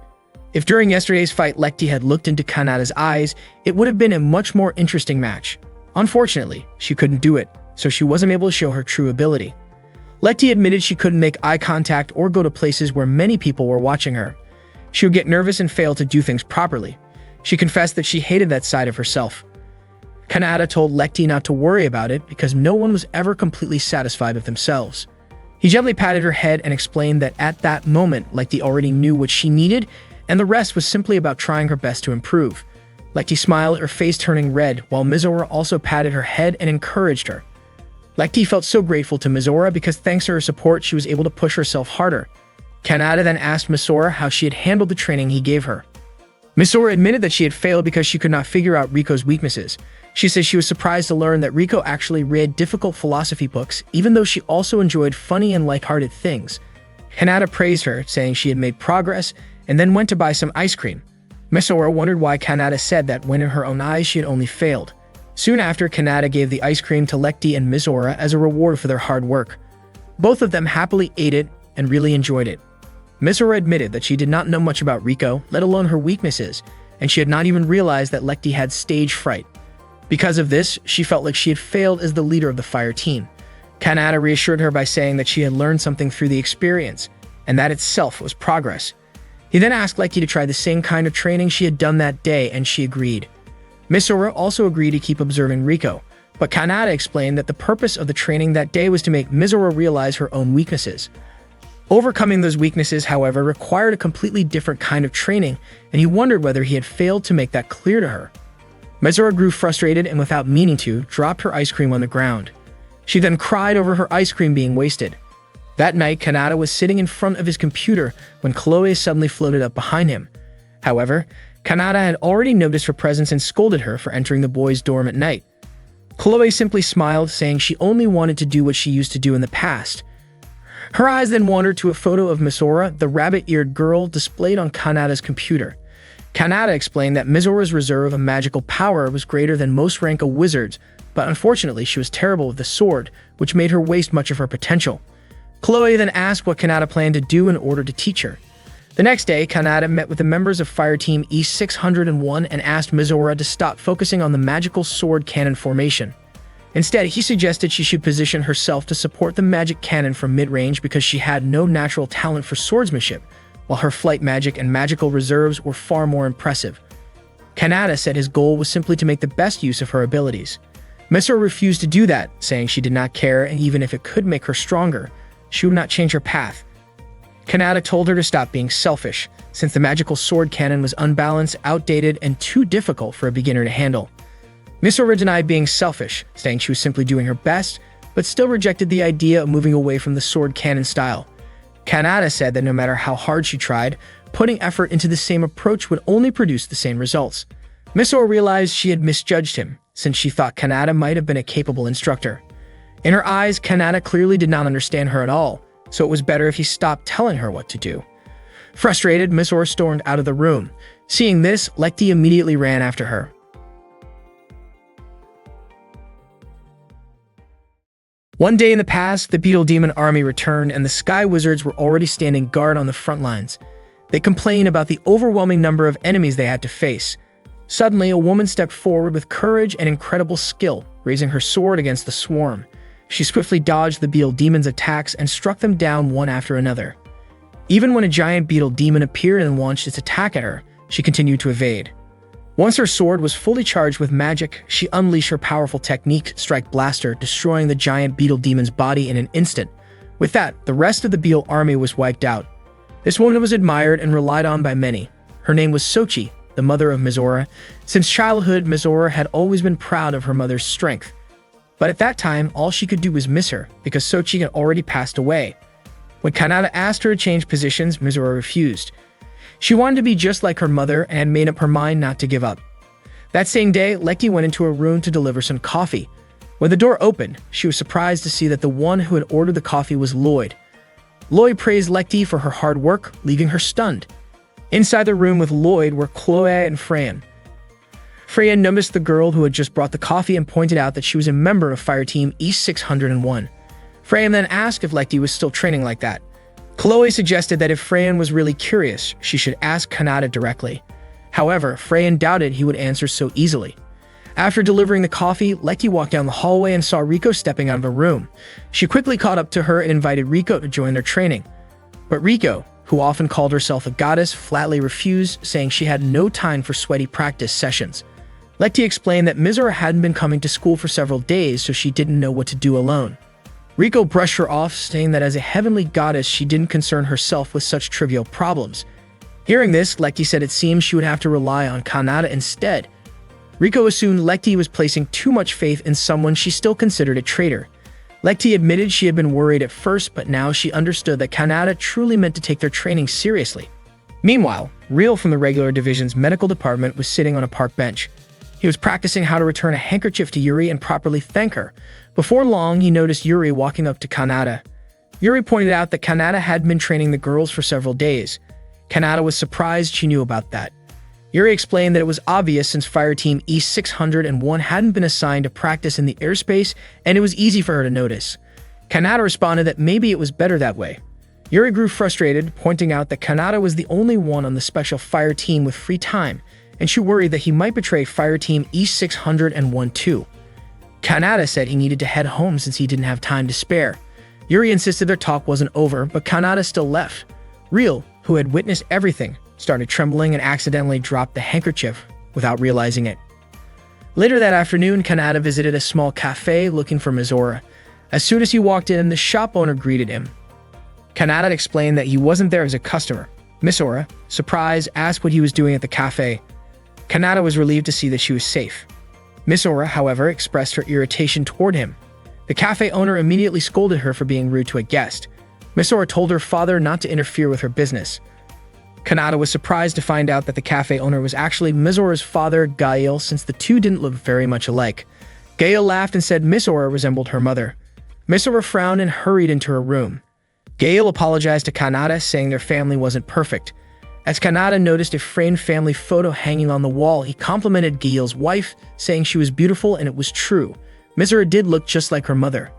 If during yesterday's fight Lekti had looked into Kanada's eyes, it would have been a much more interesting match. Unfortunately, she couldn't do it, so she wasn't able to show her true ability. Lekti admitted she couldn't make eye contact or go to places where many people were watching her. She would get nervous and fail to do things properly. She confessed that she hated that side of herself. Kanada told Lekti not to worry about it because no one was ever completely satisfied with themselves. He gently patted her head and explained that at that moment, Lekti already knew what she needed, and the rest was simply about trying her best to improve. Lekti smiled, her face turning red, while Mizora also patted her head and encouraged her. Lekti felt so grateful to Mizora because thanks to her support, she was able to push herself harder. Kanada then asked Mizora how she had handled the training he gave her. Misora admitted that she had failed because she could not figure out Riko's weaknesses. She says she was surprised to learn that Riko actually read difficult philosophy books, even though she also enjoyed funny and lighthearted things. Kanata praised her, saying she had made progress, and then went to buy some ice cream. Misora wondered why Kanata said that when in her own eyes she had only failed. Soon after, Kanata gave the ice cream to Lekti and Misora as a reward for their hard work. Both of them happily ate it and really enjoyed it. Misora admitted that she did not know much about Riko, let alone her weaknesses, and she had not even realized that Lekti had stage fright. Because of this, she felt like she had failed as the leader of the fire team. Kanata reassured her by saying that she had learned something through the experience, and that itself was progress. He then asked Lekti to try the same kind of training she had done that day, and she agreed. Misora also agreed to keep observing Riko, but Kanata explained that the purpose of the training that day was to make Misora realize her own weaknesses. Overcoming those weaknesses, however, required a completely different kind of training, and he wondered whether he had failed to make that clear to her. Misora grew frustrated and, without meaning to, dropped her ice cream on the ground. She then cried over her ice cream being wasted. That night, Kanata was sitting in front of his computer when Chloe suddenly floated up behind him. However, Kanata had already noticed her presence and scolded her for entering the boys' dorm at night. Chloe simply smiled, saying she only wanted to do what she used to do in the past. Her eyes then wandered to a photo of Misora, the rabbit-eared girl, displayed on Kanata's computer. Kanata explained that Misora's reserve of magical power was greater than most rank of wizards, but unfortunately she was terrible with the sword, which made her waste much of her potential. Chloe then asked what Kanata planned to do in order to teach her. The next day, Kanata met with the members of Fire Team E601 and asked Misora to stop focusing on the magical sword cannon formation. Instead, he suggested she should position herself to support the magic cannon from mid-range because she had no natural talent for swordsmanship, while her flight magic and magical reserves were far more impressive. Kanata said his goal was simply to make the best use of her abilities. Misora refused to do that, saying she did not care, and even if it could make her stronger, she would not change her path. Kanata told her to stop being selfish, since the magical sword cannon was unbalanced, outdated, and too difficult for a beginner to handle. Misora denied being selfish, saying she was simply doing her best, but still rejected the idea of moving away from the sword cannon style. Kanata said that no matter how hard she tried, putting effort into the same approach would only produce the same results. Misora realized she had misjudged him, since she thought Kanata might have been a capable instructor. In her eyes, Kanata clearly did not understand her at all, so it was better if he stopped telling her what to do. Frustrated, Misora stormed out of the room. Seeing this, Lekti immediately ran after her. One day in the past, the Beetle Demon army returned and the Sky Wizards were already standing guard on the front lines. They complained about the overwhelming number of enemies they had to face. Suddenly, a woman stepped forward with courage and incredible skill, raising her sword against the swarm. She swiftly dodged the Beetle Demon's attacks and struck them down one after another. Even when a giant Beetle Demon appeared and launched its attack at her, she continued to evade. Once her sword was fully charged with magic, she unleashed her powerful technique, Strike Blaster, destroying the giant Beetle Demon's body in an instant. With that, the rest of the Beetle army was wiped out. This woman was admired and relied on by many. Her name was Sochi, the mother of Misora. Since childhood, Misora had always been proud of her mother's strength. But at that time, all she could do was miss her, because Sochi had already passed away. When Kanata asked her to change positions, Misora refused. She wanted to be just like her mother and had made up her mind not to give up. That same day, Lekti went into her room to deliver some coffee. When the door opened, she was surprised to see that the one who had ordered the coffee was Lloyd. Lloyd praised Lekti for her hard work, leaving her stunned. Inside the room with Lloyd were Chloe and Freyan. Freya noticed the girl who had just brought the coffee and pointed out that she was a member of Fire Team E601. Freya then asked if Lekti was still training like that. Chloe suggested that if Freyan was really curious, she should ask Kanata directly. However, Freyan doubted he would answer so easily. After delivering the coffee, Lekti walked down the hallway and saw Riko stepping out of the room. She quickly caught up to her and invited Riko to join their training. But Riko, who often called herself a goddess, flatly refused, saying she had no time for sweaty practice sessions. Lekti explained that Misora hadn't been coming to school for several days, so she didn't know what to do alone. Riko brushed her off, saying that as a heavenly goddess, she didn't concern herself with such trivial problems. Hearing this, Lekti said it seemed she would have to rely on Kanata instead. Riko assumed Lekti was placing too much faith in someone she still considered a traitor. Lekti admitted she had been worried at first, but now she understood that Kanata truly meant to take their training seriously. Meanwhile, Real from the regular division's medical department was sitting on a park bench. He was practicing how to return a handkerchief to Yuri and properly thank her. Before long, he noticed Yuri walking up to Kanata. Yuri pointed out that Kanata had been training the girls for several days. Kanata was surprised she knew about that. Yuri explained that it was obvious since Fire Team E-601 hadn't been assigned to practice in the airspace, and it was easy for her to notice. Kanata responded that maybe it was better that way. Yuri grew frustrated, pointing out that Kanata was the only one on the special fire team with free time, and she worried that he might betray Fire Team E-601 too. Kanata said he needed to head home since he didn't have time to spare. Yuri insisted their talk wasn't over, but Kanata still left. Real, who had witnessed everything, started trembling and accidentally dropped the handkerchief without realizing it. Later that afternoon, Kanata visited a small cafe looking for Mizora. As soon as he walked in, the shop owner greeted him. Kanata explained that he wasn't there as a customer. Mizora, surprised, asked what he was doing at the cafe. Kanata was relieved to see that she was safe. Mizora, however, expressed her irritation toward him. The cafe owner immediately scolded her for being rude to a guest. Mizora told her father not to interfere with her business. Kanata was surprised to find out that the cafe owner was actually Mizora's father, Gail, since the two didn't look very much alike. Gail laughed and said Mizora resembled her mother. Mizora frowned and hurried into her room. Gail apologized to Kanata, saying their family wasn't perfect. As Kanata noticed a framed family photo hanging on the wall, he complimented Gail's wife, saying she was beautiful, and it was true. Mizora did look just like her mother.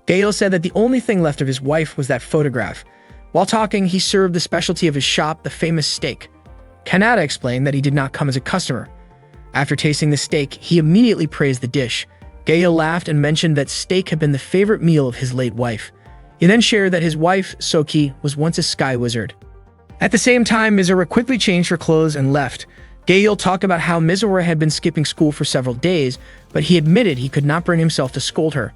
Gail said that the only thing left of his wife was that photograph. While talking, he served the specialty of his shop, the famous steak. Kanata explained that he did not come as a customer. After tasting the steak, he immediately praised the dish. Gail laughed and mentioned that steak had been the favorite meal of his late wife. He then shared that his wife, Soki, was once a sky wizard. At the same time, Mizora quickly changed her clothes and left. Gail talked about how Mizora had been skipping school for several days, but he admitted he could not bring himself to scold her.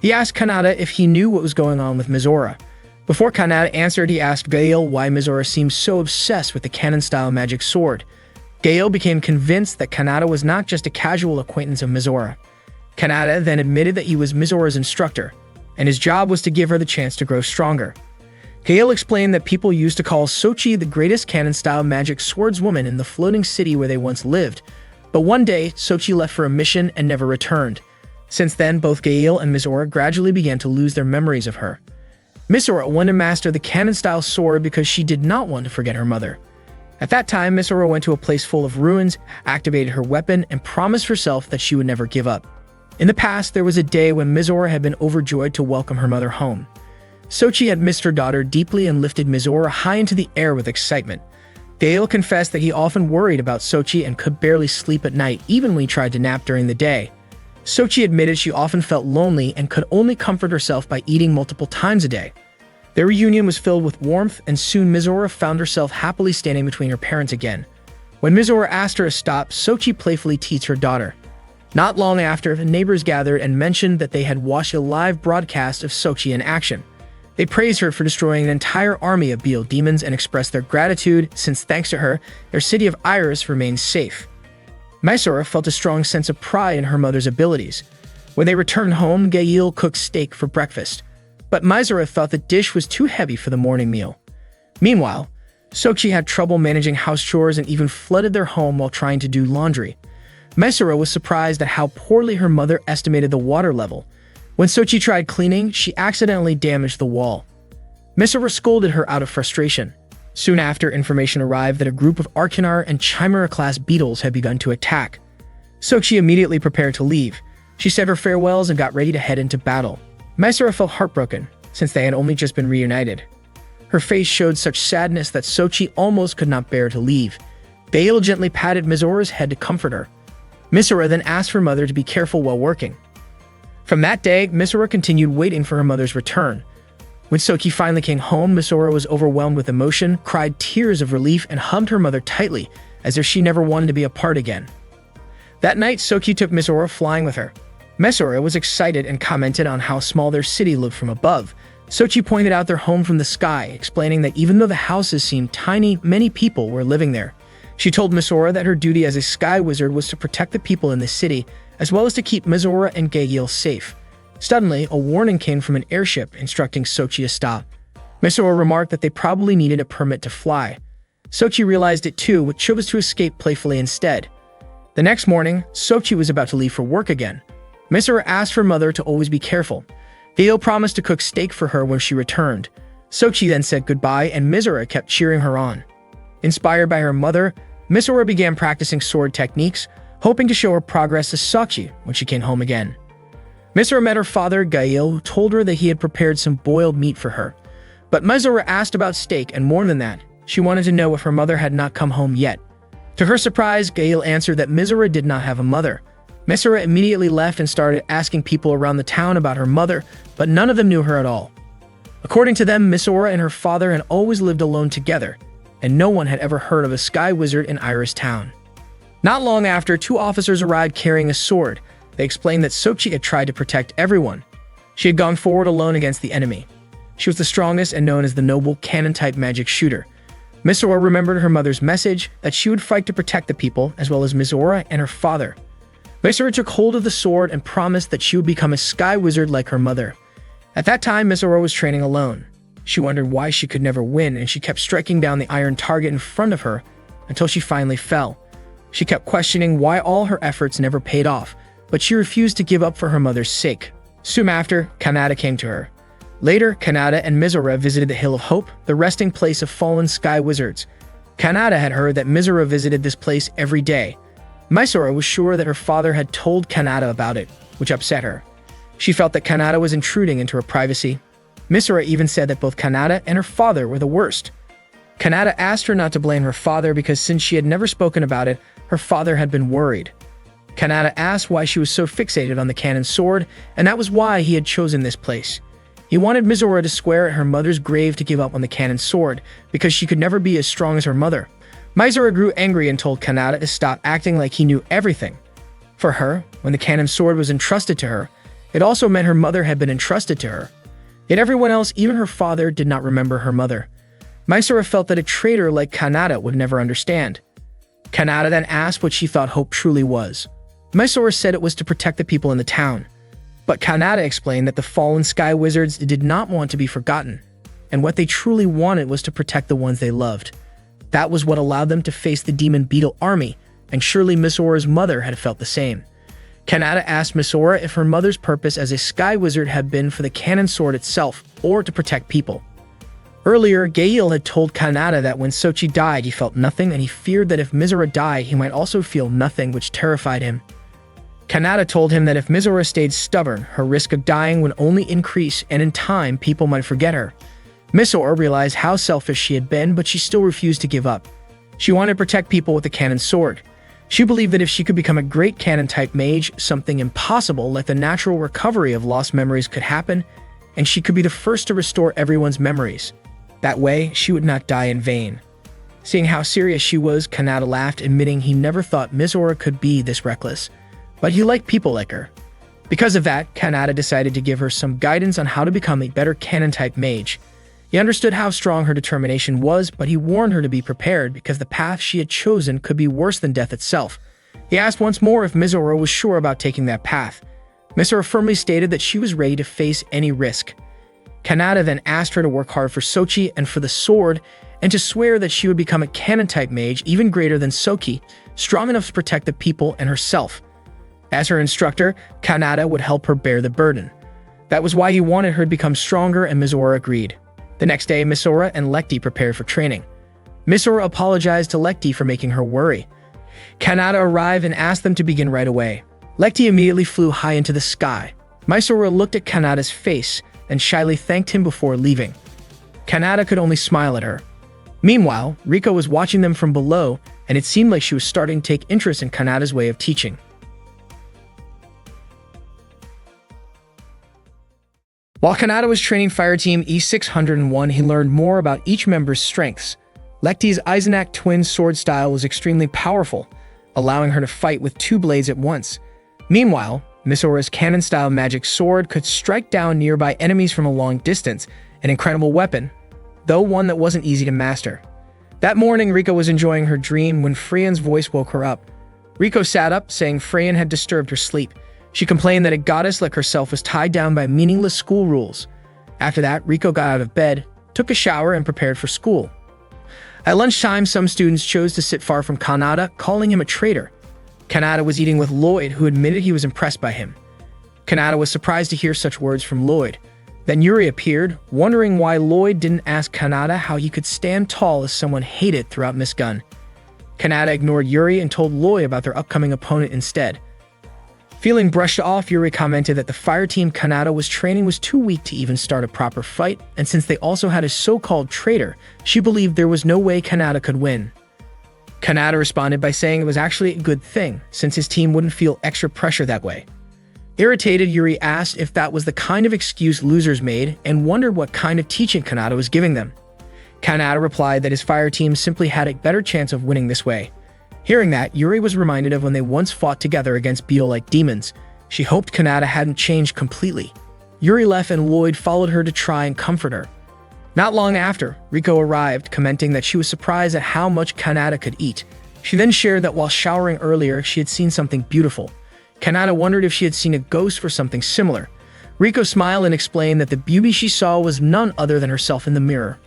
He asked Kanata if he knew what was going on with Mizora. Before Kanata answered, he asked Gail why Mizora seemed so obsessed with the canon-style magic sword. Gail became convinced that Kanata was not just a casual acquaintance of Mizora. Kanata then admitted that he was Mizora's instructor, and his job was to give her the chance to grow stronger. Gail explained that people used to call Sochi the greatest canon-style magic swordswoman in the floating city where they once lived, but one day, Sochi left for a mission and never returned. Since then, both Gail and Mizora gradually began to lose their memories of her. Mizora wanted to master the canon-style sword because she did not want to forget her mother. At that time, Mizora went to a place full of ruins, activated her weapon, and promised herself that she would never give up. In the past, there was a day when Mizora had been overjoyed to welcome her mother home. Sochi had missed her daughter deeply and lifted Mizora high into the air with excitement. Gail confessed that he often worried about Sochi and could barely sleep at night, even when he tried to nap during the day. Sochi admitted she often felt lonely and could only comfort herself by eating multiple times a day. Their reunion was filled with warmth, and soon Mizora found herself happily standing between her parents again. When Mizora asked her to stop, Sochi playfully teased her daughter. Not long after, the neighbors gathered and mentioned that they had watched a live broadcast of Sochi in action. They praised her for destroying an entire army of Beal demons and expressed their gratitude since, thanks to her, their city of Iris remained safe. Mizora felt a strong sense of pride in her mother's abilities. When they returned home, Gail cooked steak for breakfast, but Mizora thought the dish was too heavy for the morning meal. Meanwhile, Sochi had trouble managing house chores and even flooded their home while trying to do laundry. Mizora was surprised at how poorly her mother estimated the water level. When Sochi tried cleaning, she accidentally damaged the wall. Mizora scolded her out of frustration. Soon after, information arrived that a group of Arcanar and Chimera-class beetles had begun to attack. Sochi immediately prepared to leave. She said her farewells and got ready to head into battle. Mizora felt heartbroken, since they had only just been reunited. Her face showed such sadness that Sochi almost could not bear to leave. Gail gently patted Mizora's head to comfort her. Mizora then asked her mother to be careful while working. From that day, Mizora continued waiting for her mother's return. When Sochi finally came home, Mizora was overwhelmed with emotion, cried tears of relief, and hugged her mother tightly, as if she never wanted to be apart again. That night, Sochi took Mizora flying with her. Mizora was excited and commented on how small their city looked from above. Sochi pointed out their home from the sky, explaining that even though the houses seemed tiny, many people were living there. She told Mizora that her duty as a sky wizard was to protect the people in the city, as well as to keep Mizora and Gail safe. Suddenly, a warning came from an airship instructing Sochi to stop. Mizora remarked that they probably needed a permit to fly. Sochi realized it too, but chose to escape playfully instead. The next morning, Sochi was about to leave for work again. Misora asked her mother to always be careful. Gail promised to cook steak for her when she returned. Sochi then said goodbye, and Misora kept cheering her on. Inspired by her mother, Misora began practicing sword techniques, hoping to show her progress to Sochi when she came home again. Misora met her father, Gail, who told her that he had prepared some boiled meat for her. But Misora asked about steak, and more than that, she wanted to know if her mother had not come home yet. To her surprise, Gail answered that Misora did not have a mother. Misora immediately left and started asking people around the town about her mother, but none of them knew her at all. According to them, Misora and her father had always lived alone together, and no one had ever heard of a sky wizard in Iris Town. Not long after, two officers arrived carrying a sword. They explained that Sochi had tried to protect everyone. She had gone forward alone against the enemy. She was the strongest and known as the noble cannon-type magic shooter. Misora remembered her mother's message that she would fight to protect the people, as well as Misora and her father. Misora took hold of the sword and promised that she would become a sky wizard like her mother. At that time, Misora was training alone. She wondered why she could never win, and she kept striking down the iron target in front of her until she finally fell. She kept questioning why all her efforts never paid off, but she refused to give up for her mother's sake. Soon after, Kanata came to her. Later, Kanata and Misora visited the Hill of Hope, the resting place of fallen sky wizards. Kanata had heard that Misora visited this place every day. Misora was sure that her father had told Kanata about it, which upset her. She felt that Kanata was intruding into her privacy. Misora even said that both Kanata and her father were the worst. Kanata asked her not to blame her father because since she had never spoken about it, her father had been worried. Kanata asked why she was so fixated on the cannon sword, and that was why he had chosen this place. He wanted Misora to swear at her mother's grave to give up on the cannon sword, because she could never be as strong as her mother. Misora grew angry and told Kanata to stop acting like he knew everything. For her, when the cannon sword was entrusted to her, it also meant her mother had been entrusted to her. Yet everyone else, even her father, did not remember her mother. Misora felt that a traitor like Kanata would never understand. Kanata then asked what she thought hope truly was. Misora said it was to protect the people in the town. But Kanata explained that the fallen sky wizards did not want to be forgotten, and what they truly wanted was to protect the ones they loved. That was what allowed them to face the demon beetle army, and surely Misora's mother had felt the same. Kanata asked Misora if her mother's purpose as a sky wizard had been for the cannon sword itself, or to protect people. Earlier, Gail had told Kanata that when Sochi died, he felt nothing, and he feared that if Misora died, he might also feel nothing, which terrified him. Kanata told him that if Misora stayed stubborn, her risk of dying would only increase, and in time, people might forget her. Misora realized how selfish she had been, but she still refused to give up. She wanted to protect people with the cannon sword. She believed that if she could become a great cannon-type mage, something impossible like the natural recovery of lost memories could happen, and she could be the first to restore everyone's memories. That way, she would not die in vain. Seeing how serious she was, Kanata laughed, admitting he never thought Misora could be this reckless. But he liked people like her. Because of that, Kanata decided to give her some guidance on how to become a better cannon-type mage. He understood how strong her determination was, but he warned her to be prepared because the path she had chosen could be worse than death itself. He asked once more if Misora was sure about taking that path. Misora firmly stated that she was ready to face any risk. Kanata then asked her to work hard for Sochi and for the sword, and to swear that she would become a cannon-type mage even greater than Sochi, strong enough to protect the people and herself. As her instructor, Kanata would help her bear the burden. That was why he wanted her to become stronger, and Misora agreed. The next day, Misora and Lekti prepared for training. Misora apologized to Lekti for making her worry. Kanata arrived and asked them to begin right away. Lekti immediately flew high into the sky. Misora looked at Kanata's face and shyly thanked him before leaving. Kanata could only smile at her. Meanwhile, Riko was watching them from below, and it seemed like she was starting to take interest in Kanata's way of teaching. While Kanata was training Fireteam E601, he learned more about each member's strengths. Lekti's Eisenach twin sword style was extremely powerful, allowing her to fight with two blades at once. Meanwhile, Misora's cannon-style magic sword could strike down nearby enemies from a long distance, an incredible weapon, though one that wasn't easy to master. That morning, Riko was enjoying her dream when Freyan's voice woke her up. Riko sat up, saying Freyan had disturbed her sleep. She complained that a goddess like herself was tied down by meaningless school rules. After that, Riko got out of bed, took a shower, and prepared for school. At lunchtime, some students chose to sit far from Kanata, calling him a traitor. Kanata was eating with Lloyd, who admitted he was impressed by him. Kanata was surprised to hear such words from Lloyd. Then Yuri appeared, wondering why Lloyd didn't ask Kanata how he could stand tall as someone hated throughout Miss Gun. Kanata ignored Yuri and told Lloyd about their upcoming opponent instead. Feeling brushed off, Yuri commented that the fire team Kanata was training was too weak to even start a proper fight, and since they also had a so-called traitor, she believed there was no way Kanata could win. Kanata responded by saying it was actually a good thing, since his team wouldn't feel extra pressure that way. Irritated, Yuri asked if that was the kind of excuse losers made and wondered what kind of teaching Kanata was giving them. Kanata replied that his fire team simply had a better chance of winning this way. Hearing that, Yuri was reminded of when they once fought together against beetle-like demons. She hoped Kanata hadn't changed completely. Yuri left and Lloyd followed her to try and comfort her. Not long after, Riko arrived, commenting that she was surprised at how much Kanata could eat. She then shared that while showering earlier, she had seen something beautiful. Kanata wondered if she had seen a ghost or something similar. Riko smiled and explained that the beauty she saw was none other than herself in the mirror.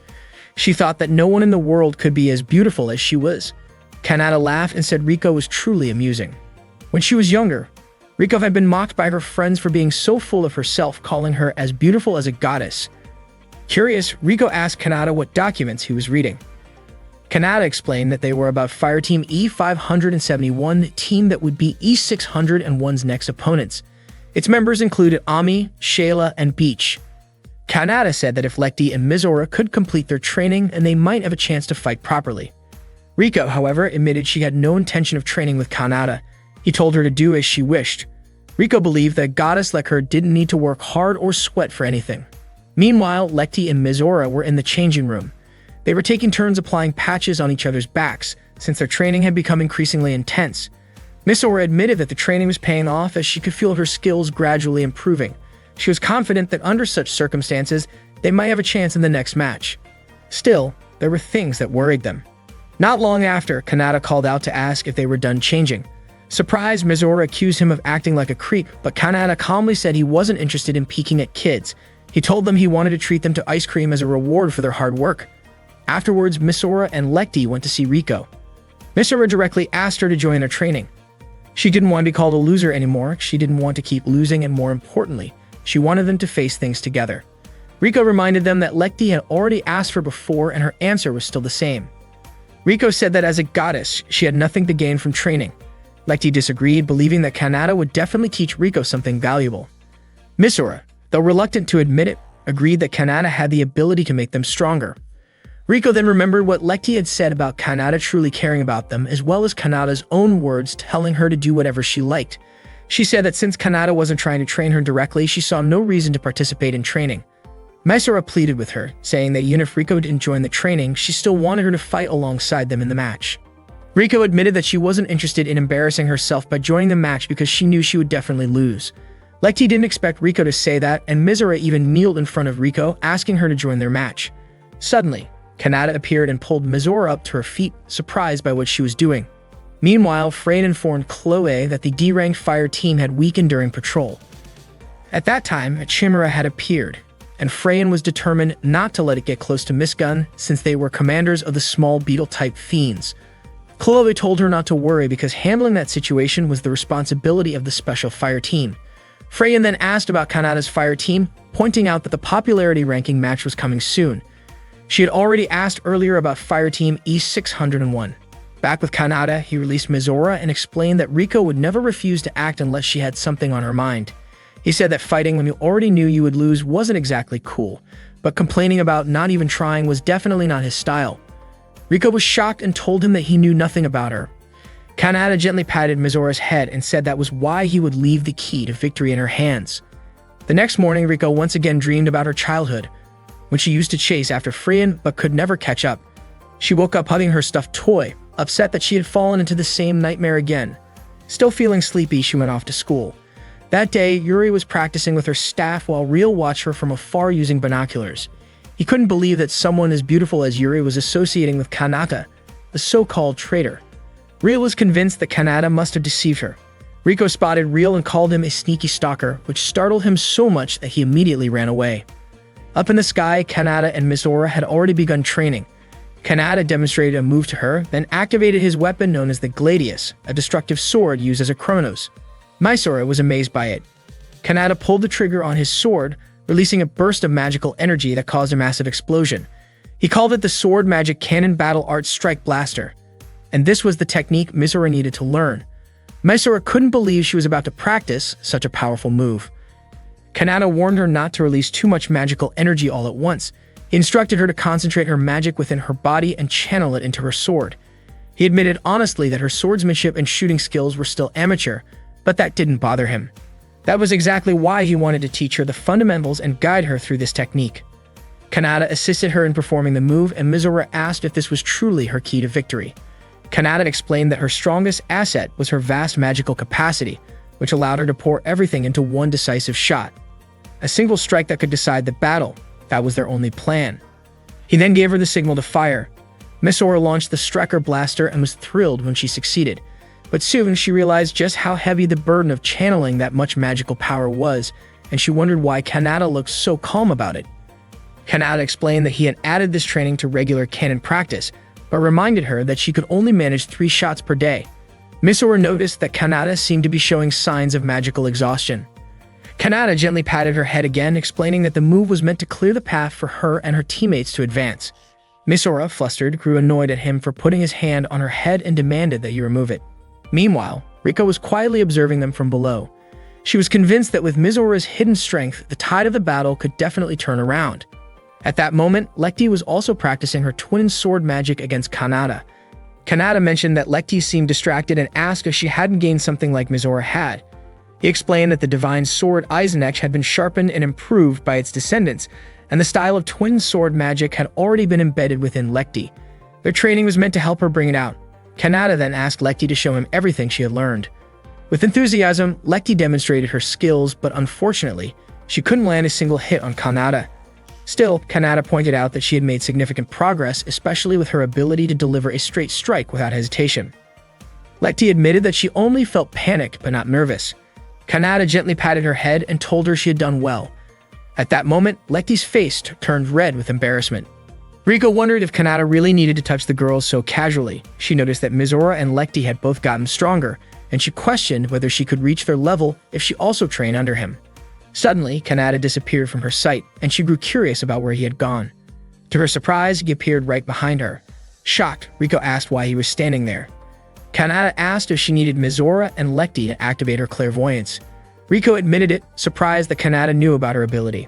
She thought that no one in the world could be as beautiful as she was. Kanata laughed and said Riko was truly amusing. When she was younger, Riko had been mocked by her friends for being so full of herself, calling her as beautiful as a goddess. Curious, Riko asked Kanata what documents he was reading. Kanata explained that they were about Fire Team E571, the team that would be E601's next opponents. Its members included Ami, Shayla, and Beach. Kanata said that if Lekti and Mizora could complete their training, and they might have a chance to fight properly. Riko, however, admitted she had no intention of training with Kanata. He told her to do as she wished. Riko believed that a goddess like her didn't need to work hard or sweat for anything. Meanwhile, Lekti and Mizora were in the changing room. They were taking turns applying patches on each other's backs, since their training had become increasingly intense. Mizora admitted that the training was paying off as she could feel her skills gradually improving. She was confident that under such circumstances, they might have a chance in the next match. Still, there were things that worried them. Not long after, Kanata called out to ask if they were done changing. Surprised, Mizora accused him of acting like a creep, but Kanata calmly said he wasn't interested in peeking at kids. He told them he wanted to treat them to ice cream as a reward for their hard work. Afterwards, Mizora and Lekti went to see Riko. Mizora directly asked her to join their training. She didn't want to be called a loser anymore. She didn't want to keep losing, and more importantly, she wanted them to face things together. Riko reminded them that Lekti had already asked her before, and her answer was still the same. Riko said that as a goddess, she had nothing to gain from training. Lekti disagreed, believing that Kanata would definitely teach Riko something valuable. Mizora, though reluctant to admit it, agreed that Kanata had the ability to make them stronger. Riko then remembered what Lekti had said about Kanata truly caring about them, as well as Kanata's own words telling her to do whatever she liked. She said that since Kanata wasn't trying to train her directly, she saw no reason to participate in training. Mizora pleaded with her, saying that even if Riko didn't join the training, she still wanted her to fight alongside them in the match. Riko admitted that she wasn't interested in embarrassing herself by joining the match because she knew she would definitely lose. Lekti didn't expect Riko to say that, and Mizora even kneeled in front of Riko, asking her to join their match. Suddenly, Kanata appeared and pulled Mizora up to her feet, surprised by what she was doing. Meanwhile, Frayn informed Chloe that the D-ranked fire team had weakened during patrol. At that time, a Chimera had appeared, and Frayn was determined not to let it get close to Miss Gun, since they were commanders of the small beetle-type fiends. Chloe told her not to worry because handling that situation was the responsibility of the special fire team. Frayn then asked about Kanata's fire team, pointing out that the popularity ranking match was coming soon. She had already asked earlier about Fire Team E601. Back with Kanata, he released Mizora and explained that Riko would never refuse to act unless she had something on her mind. He said that fighting when you already knew you would lose wasn't exactly cool, but complaining about not even trying was definitely not his style. Riko was shocked and told him that he knew nothing about her. Kanata gently patted Mizora's head and said that was why he would leave the key to victory in her hands. The next morning, Riko once again dreamed about her childhood, when she used to chase after Frayn but could never catch up. She woke up hugging her stuffed toy, upset that she had fallen into the same nightmare again. Still feeling sleepy, she went off to school. That day, Yuri was practicing with her staff while Real watched her from afar using binoculars. He couldn't believe that someone as beautiful as Yuri was associating with Kanata, the so-called traitor. Real was convinced that Kanata must have deceived her. Riko spotted Real and called him a sneaky stalker, which startled him so much that he immediately ran away. Up in the sky, Kanata and Mizora had already begun training. Kanata demonstrated a move to her, then activated his weapon known as the Gladius, a destructive sword used as a chronos. Mysora was amazed by it. Kanata pulled the trigger on his sword, releasing a burst of magical energy that caused a massive explosion. He called it the Sword Magic Cannon Battle Art Strike Blaster, and this was the technique Mysora needed to learn. Mysora couldn't believe she was about to practice such a powerful move. Kanata warned her not to release too much magical energy all at once. He instructed her to concentrate her magic within her body and channel it into her sword. He admitted honestly that her swordsmanship and shooting skills were still amateur, but that didn't bother him. That was exactly why he wanted to teach her the fundamentals and guide her through this technique. Kanata assisted her in performing the move, and Mysora asked if this was truly her key to victory. Kanata explained that her strongest asset was her vast magical capacity, which allowed her to pour everything into one decisive shot. A single strike that could decide the battle. That was their only plan. He then gave her the signal to fire. Mysora launched the Striker Blaster and was thrilled when she succeeded. But soon she realized just how heavy the burden of channeling that much magical power was, and she wondered why Kanata looked so calm about it. Kanata explained that he had added this training to regular cannon practice, but reminded her that she could only manage 3 shots per day. Mysora noticed that Kanata seemed to be showing signs of magical exhaustion. Kanata gently patted her head again, explaining that the move was meant to clear the path for her and her teammates to advance. Mysora, flustered, grew annoyed at him for putting his hand on her head and demanded that he remove it. Meanwhile, Riko was quietly observing them from below. She was convinced that with Mizora's hidden strength, the tide of the battle could definitely turn around. At that moment, Lekti was also practicing her twin sword magic against Kanata. Kanata mentioned that Lekti seemed distracted and asked if she hadn't gained something like Mizora had. He explained that the divine sword Eisenach had been sharpened and improved by its descendants, and the style of twin sword magic had already been embedded within Lekti. Their training was meant to help her bring it out. Kanata then asked Lekti to show him everything she had learned. With enthusiasm, Lekti demonstrated her skills, but unfortunately, she couldn't land a single hit on Kanata. Still, Kanata pointed out that she had made significant progress, especially with her ability to deliver a straight strike without hesitation. Lekti admitted that she only felt panic but not nervous. Kanata gently patted her head and told her she had done well. At that moment, Lekti's face turned red with embarrassment. Riko wondered if Kanata really needed to touch the girls so casually. She noticed that Mizora and Lekti had both gotten stronger, and she questioned whether she could reach their level if she also trained under him. Suddenly, Kanata disappeared from her sight, and she grew curious about where he had gone. To her surprise, he appeared right behind her. Shocked, Riko asked why he was standing there. Kanata asked if she needed Mizora and Lekti to activate her clairvoyance. Riko admitted it, surprised that Kanata knew about her ability.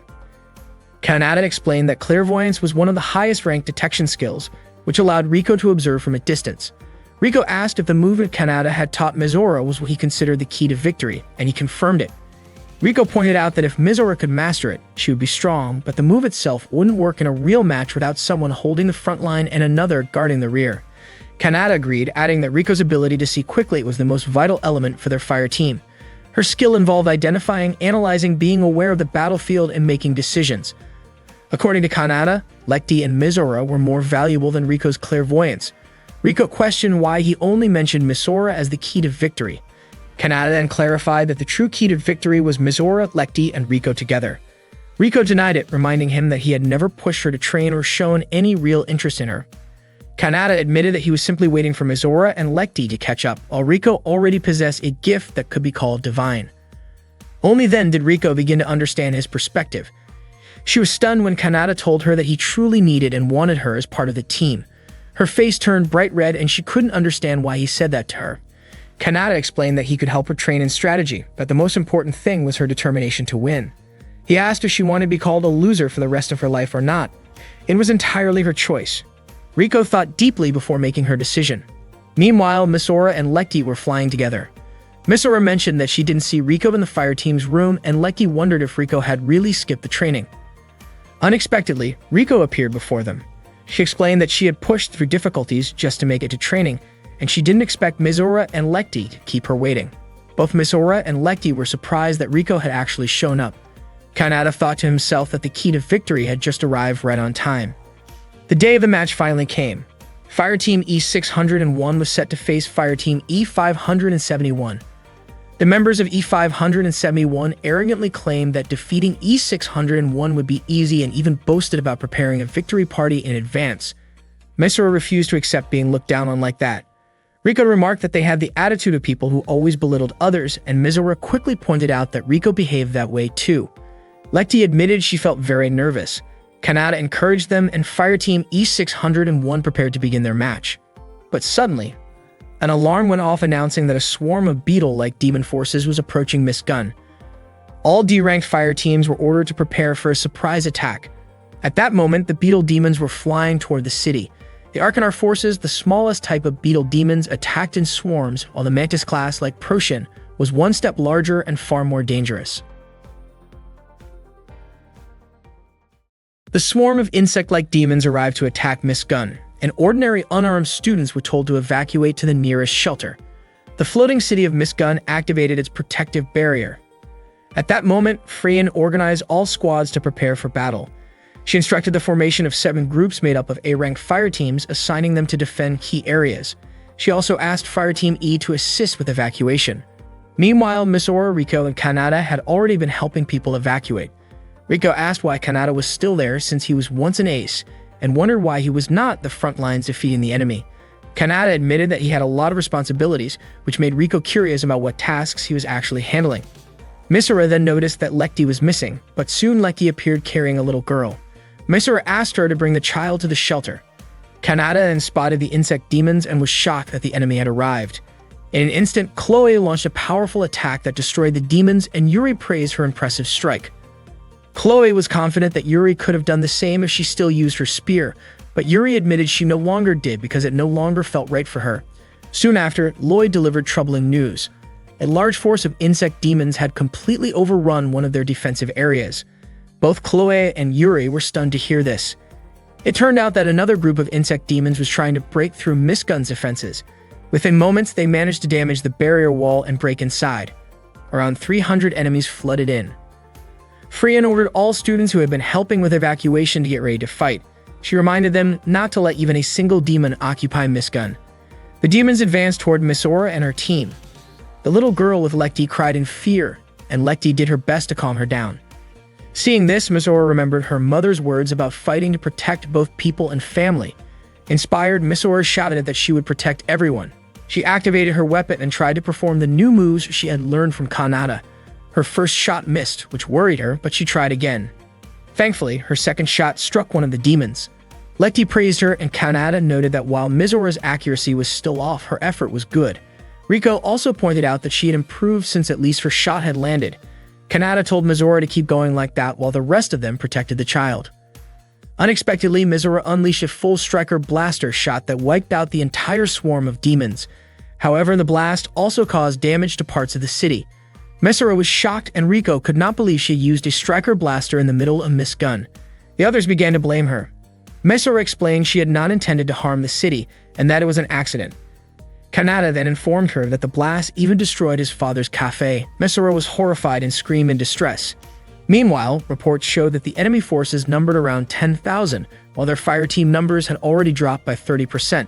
Kanata explained that clairvoyance was one of the highest-ranked detection skills, which allowed Riko to observe from a distance. Riko asked if the movement Kanata had taught Mizora was what he considered the key to victory, and he confirmed it. Riko pointed out that if Mizora could master it, she would be strong, but the move itself wouldn't work in a real match without someone holding the front line and another guarding the rear. Kanata agreed, adding that Riko's ability to see quickly was the most vital element for their fire team. Her skill involved identifying, analyzing, being aware of the battlefield, and making decisions. According to Kanata, Lekti and Mizora were more valuable than Riko's clairvoyance. Riko questioned why he only mentioned Mizora as the key to victory. Kanata then clarified that the true key to victory was Mizora, Lekti, and Riko together. Riko denied it, reminding him that he had never pushed her to train or shown any real interest in her. Kanata admitted that he was simply waiting for Mizora and Lekti to catch up, while Riko already possessed a gift that could be called divine. Only then did Riko begin to understand his perspective. She was stunned when Kanata told her that he truly needed and wanted her as part of the team. Her face turned bright red and she couldn't understand why he said that to her. Kanata explained that he could help her train in strategy, but the most important thing was her determination to win. He asked if she wanted to be called a loser for the rest of her life or not. It was entirely her choice. Riko thought deeply before making her decision. Meanwhile, Mizora and Lekti were flying together. Mizora mentioned that she didn't see Riko in the fire team's room, and Lekti wondered if Riko had really skipped the training. Unexpectedly, Riko appeared before them. She explained that she had pushed through difficulties just to make it to training, and she didn't expect Mizora and Lekti to keep her waiting. Both Mizora and Lekti were surprised that Riko had actually shown up. Kanata thought to himself that the key to victory had just arrived right on time. The day of the match finally came. Fireteam E601 was set to face Fireteam E571. The members of E571 arrogantly claimed that defeating E601 would be easy and even boasted about preparing a victory party in advance. Misora refused to accept being looked down on like that. Riko remarked that they had the attitude of people who always belittled others, and Misora quickly pointed out that Riko behaved that way too. Lecty admitted she felt very nervous. Kanata encouraged them, and Fireteam E601 prepared to begin their match. But suddenly, an alarm went off announcing that a swarm of beetle-like demon forces was approaching Miss Gun. All D-ranked fire teams were ordered to prepare for a surprise attack. At that moment, the beetle demons were flying toward the city. The Arcanar forces, the smallest type of beetle demons, attacked in swarms, while the Mantis class, like Proshin, was one step larger and far more dangerous. The swarm of insect-like demons arrived to attack Miss Gun, and ordinary unarmed students were told to evacuate to the nearest shelter. The floating city of Miss Gun activated its protective barrier. At that moment, Freyan organized all squads to prepare for battle. She instructed the formation of 7 groups made up of A-ranked fire teams, assigning them to defend key areas. She also asked Fireteam E to assist with evacuation. Meanwhile, Misora, Riko, and Kanata had already been helping people evacuate. Riko asked why Kanata was still there since he was once an ace, and wondered why he was not the front lines defeating the enemy. Kanata admitted that he had a lot of responsibilities, which made Riko curious about what tasks he was actually handling. Misora then noticed that Lecty was missing, but soon Lecty appeared carrying a little girl. Misora asked her to bring the child to the shelter. Kanata then spotted the insect demons and was shocked that the enemy had arrived. In an instant, Chloe launched a powerful attack that destroyed the demons, and Yuri praised her impressive strike. Chloe was confident that Yuri could have done the same if she still used her spear, but Yuri admitted she no longer did because it no longer felt right for her. Soon after, Lloyd delivered troubling news. A large force of insect demons had completely overrun one of their defensive areas. Both Chloe and Yuri were stunned to hear this. It turned out that another group of insect demons was trying to break through Miss Gun's defenses. Within moments, they managed to damage the barrier wall and break inside. Around 300 enemies flooded in. Freyan ordered all students who had been helping with evacuation to get ready to fight. She reminded them not to let even a single demon occupy Miss Gun. The demons advanced toward Misora and her team. The little girl with Lecty cried in fear, and Lecty did her best to calm her down. Seeing this, Misora remembered her mother's words about fighting to protect both people and family. Inspired, Misora shouted that she would protect everyone. She activated her weapon and tried to perform the new moves she had learned from Kanata. Her first shot missed, which worried her, but she tried again. Thankfully, her second shot struck one of the demons. Lecty praised her, and Kanata noted that while Misora's accuracy was still off, her effort was good. Riko also pointed out that she had improved since at least her shot had landed. Kanata told Misora to keep going like that while the rest of them protected the child. Unexpectedly, Misora unleashed a full striker blaster shot that wiped out the entire swarm of demons. However, the blast also caused damage to parts of the city. Misora was shocked, and Riko could not believe she used a striker blaster in the middle of Miss Gun. The others began to blame her. Misora explained she had not intended to harm the city, and that it was an accident. Kanata then informed her that the blast even destroyed his father's cafe. Misora was horrified and screamed in distress. Meanwhile, reports showed that the enemy forces numbered around 10,000, while their fire team numbers had already dropped by 30%.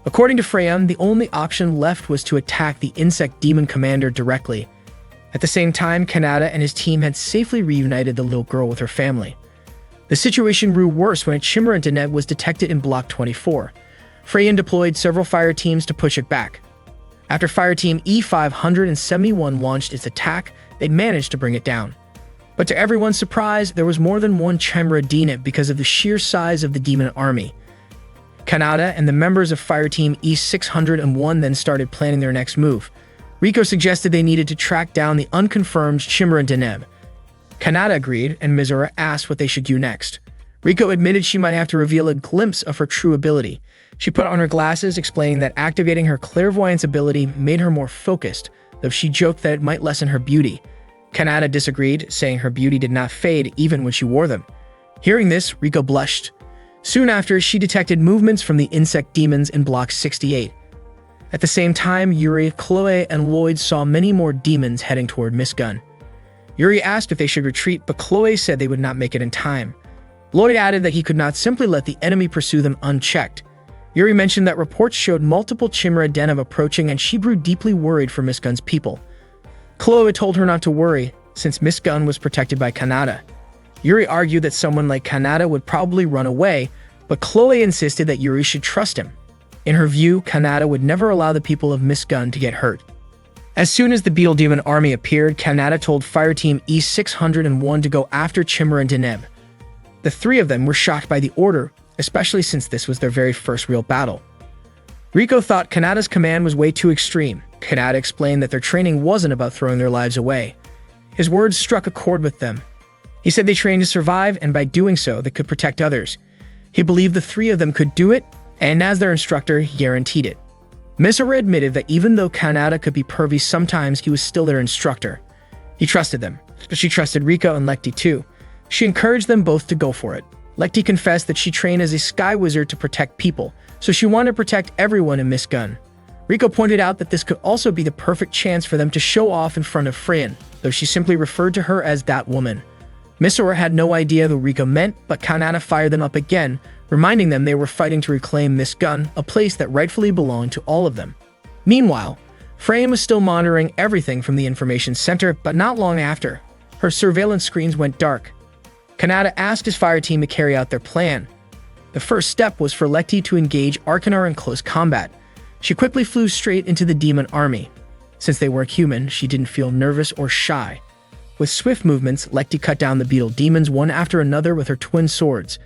According to Freyan, the only option left was to attack the insect demon commander directly. At the same time, Kanata and his team had safely reunited the little girl with her family. The situation grew worse when a Chimera Deneb was detected in Block 24. Freyan deployed several fire teams to push it back. After Fireteam E571 launched its attack, they managed to bring it down. But to everyone's surprise, there was more than one Chimera Deneb because of the sheer size of the demon army. Kanata and the members of Fireteam E601 then started planning their next move. Riko suggested they needed to track down the unconfirmed Chimera Deneb. Kanata agreed, and Misora asked what they should do next. Riko admitted she might have to reveal a glimpse of her true ability. She put on her glasses, explaining that activating her clairvoyance ability made her more focused, though she joked that it might lessen her beauty. Kanata disagreed, saying her beauty did not fade even when she wore them. Hearing this, Riko blushed. Soon after, she detected movements from the insect demons in Block 68. At the same time, Yuri, Chloe, and Lloyd saw many more demons heading toward Miss Gun. Yuri asked if they should retreat, but Chloe said they would not make it in time. Lloyd added that he could not simply let the enemy pursue them unchecked. Yuri mentioned that reports showed multiple Chimera Deneb approaching, and she grew deeply worried for Miss Gun's people. Chloe told her not to worry, since Miss Gun was protected by Kanata. Yuri argued that someone like Kanata would probably run away, but Chloe insisted that Yuri should trust him. In her view, Kanata would never allow the people of Miss Gun to get hurt. As soon as the Beetle Demon army appeared, Kanata told Fireteam E601 to go after Chimera and Deneb. The three of them were shocked by the order, especially since this was their very first real battle. Rico thought Kanata's command was way too extreme. Kanata explained that their training wasn't about throwing their lives away. His words struck a chord with them. He said they trained to survive, and by doing so, they could protect others. He believed the three of them could do it, and as their instructor, he guaranteed it. Misora admitted that even though Kanata could be pervy sometimes, he was still their instructor. He trusted them, but she trusted Rico and Lekti too. She encouraged them both to go for it. Lekti confessed that she trained as a sky wizard to protect people, so she wanted to protect everyone in Miss Gun. Rico pointed out that this could also be the perfect chance for them to show off in front of Freyan, though she simply referred to her as that woman. Misora had no idea who Rico meant, but Kanata fired them up again, reminding them they were fighting to reclaim Miss Gun, a place that rightfully belonged to all of them. Meanwhile, Freyan was still monitoring everything from the information center, but not long after, her surveillance screens went dark. Kanata asked his fire team to carry out their plan. The first step was for Lekti to engage Arcanar in close combat. She quickly flew straight into the demon army. Since they weren't human, she didn't feel nervous or shy. With swift movements, Lekti cut down the beetle demons one after another with her twin swords.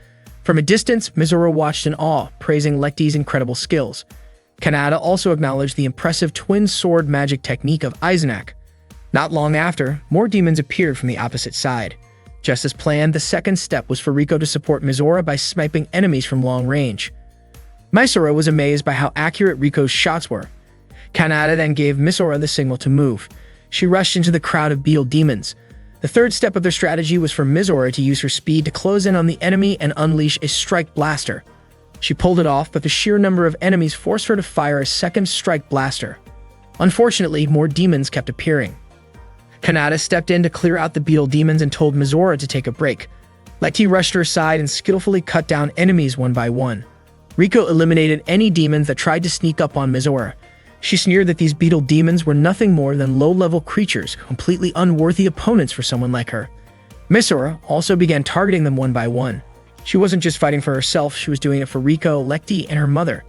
From a distance, Misora watched in awe, praising Lekti's incredible skills. Kanata also acknowledged the impressive twin sword magic technique of Eisenach. Not long after, more demons appeared from the opposite side. Just as planned, the second step was for Rico to support Misora by sniping enemies from long range. Misora was amazed by how accurate Rico's shots were. Kanata then gave Misora the signal to move. She rushed into the crowd of beetle demons. The third step of their strategy was for Misora to use her speed to close in on the enemy and unleash a strike blaster. She pulled it off, but the sheer number of enemies forced her to fire a second strike blaster. Unfortunately, more demons kept appearing. Kanata stepped in to clear out the beetle demons and told Misora to take a break. Lekti rushed her aside and skillfully cut down enemies one by one. Rico eliminated any demons that tried to sneak up on Misora. She sneered that these beetle demons were nothing more than low-level creatures, completely unworthy opponents for someone like her. Misora also began targeting them one by one. She wasn't just fighting for herself, she was doing it for Rico, Lekti, and her mother.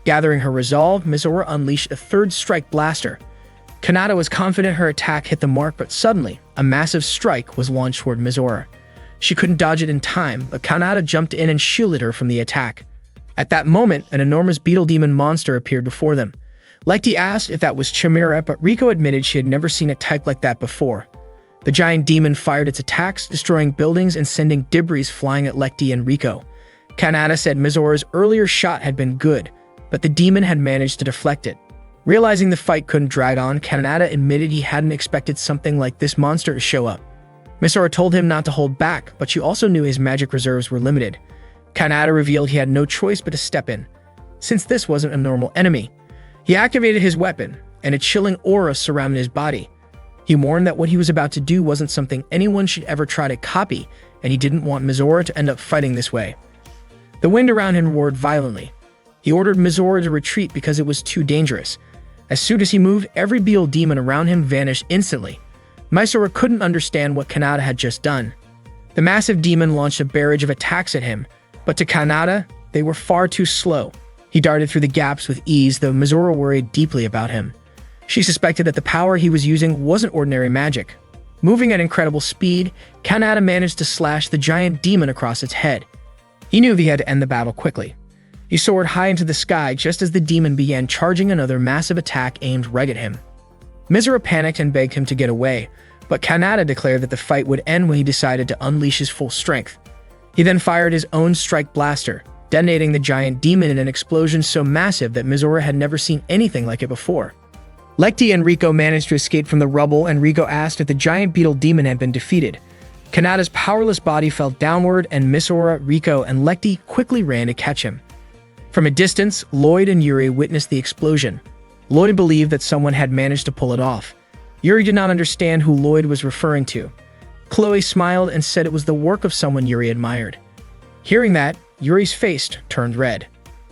Gathering her resolve, Misora unleashed a third strike blaster. Kanata was confident her attack hit the mark, but suddenly, a massive strike was launched toward Misora. She couldn't dodge it in time, but Kanata jumped in and shielded her from the attack. At that moment, an enormous beetle demon monster appeared before them. Lekti asked if that was Chimera, but Rico admitted she had never seen a type like that before. The giant demon fired its attacks, destroying buildings and sending debris flying at Lekti and Rico. Kanata said Misora's earlier shot had been good, but the demon had managed to deflect it. Realizing the fight couldn't drag on, Kanata admitted he hadn't expected something like this monster to show up. Misora told him not to hold back, but she also knew his magic reserves were limited. Kanata revealed he had no choice but to step in. Since this wasn't a normal enemy, he activated his weapon, and a chilling aura surrounded his body. He warned that what he was about to do wasn't something anyone should ever try to copy, and he didn't want Misora to end up fighting this way. The wind around him roared violently. He ordered Misora to retreat because it was too dangerous. As soon as he moved, every beetle demon around him vanished instantly. Misora couldn't understand what Kanata had just done. The massive demon launched a barrage of attacks at him, but to Kanata, they were far too slow. He darted through the gaps with ease, though Misora worried deeply about him. She suspected that the power he was using wasn't ordinary magic. Moving at incredible speed, Kanata managed to slash the giant demon across its head. He knew he had to end the battle quickly. He soared high into the sky just as the demon began charging another massive attack aimed right at him. Misora panicked and begged him to get away, but Kanata declared that the fight would end when he decided to unleash his full strength. He then fired his own strike blaster, detonating the giant demon in an explosion so massive that Misora had never seen anything like it before. Lekti and Rico managed to escape from the rubble, and Rico asked if the giant beetle demon had been defeated. Kanata's powerless body fell downward, and Misora, Rico, and Lekti quickly ran to catch him. From a distance, Lloyd and Yuri witnessed the explosion. Lloyd believed that someone had managed to pull it off. Yuri did not understand who Lloyd was referring to. Chloe smiled and said it was the work of someone Yuri admired. Hearing that, Yuri's face turned red.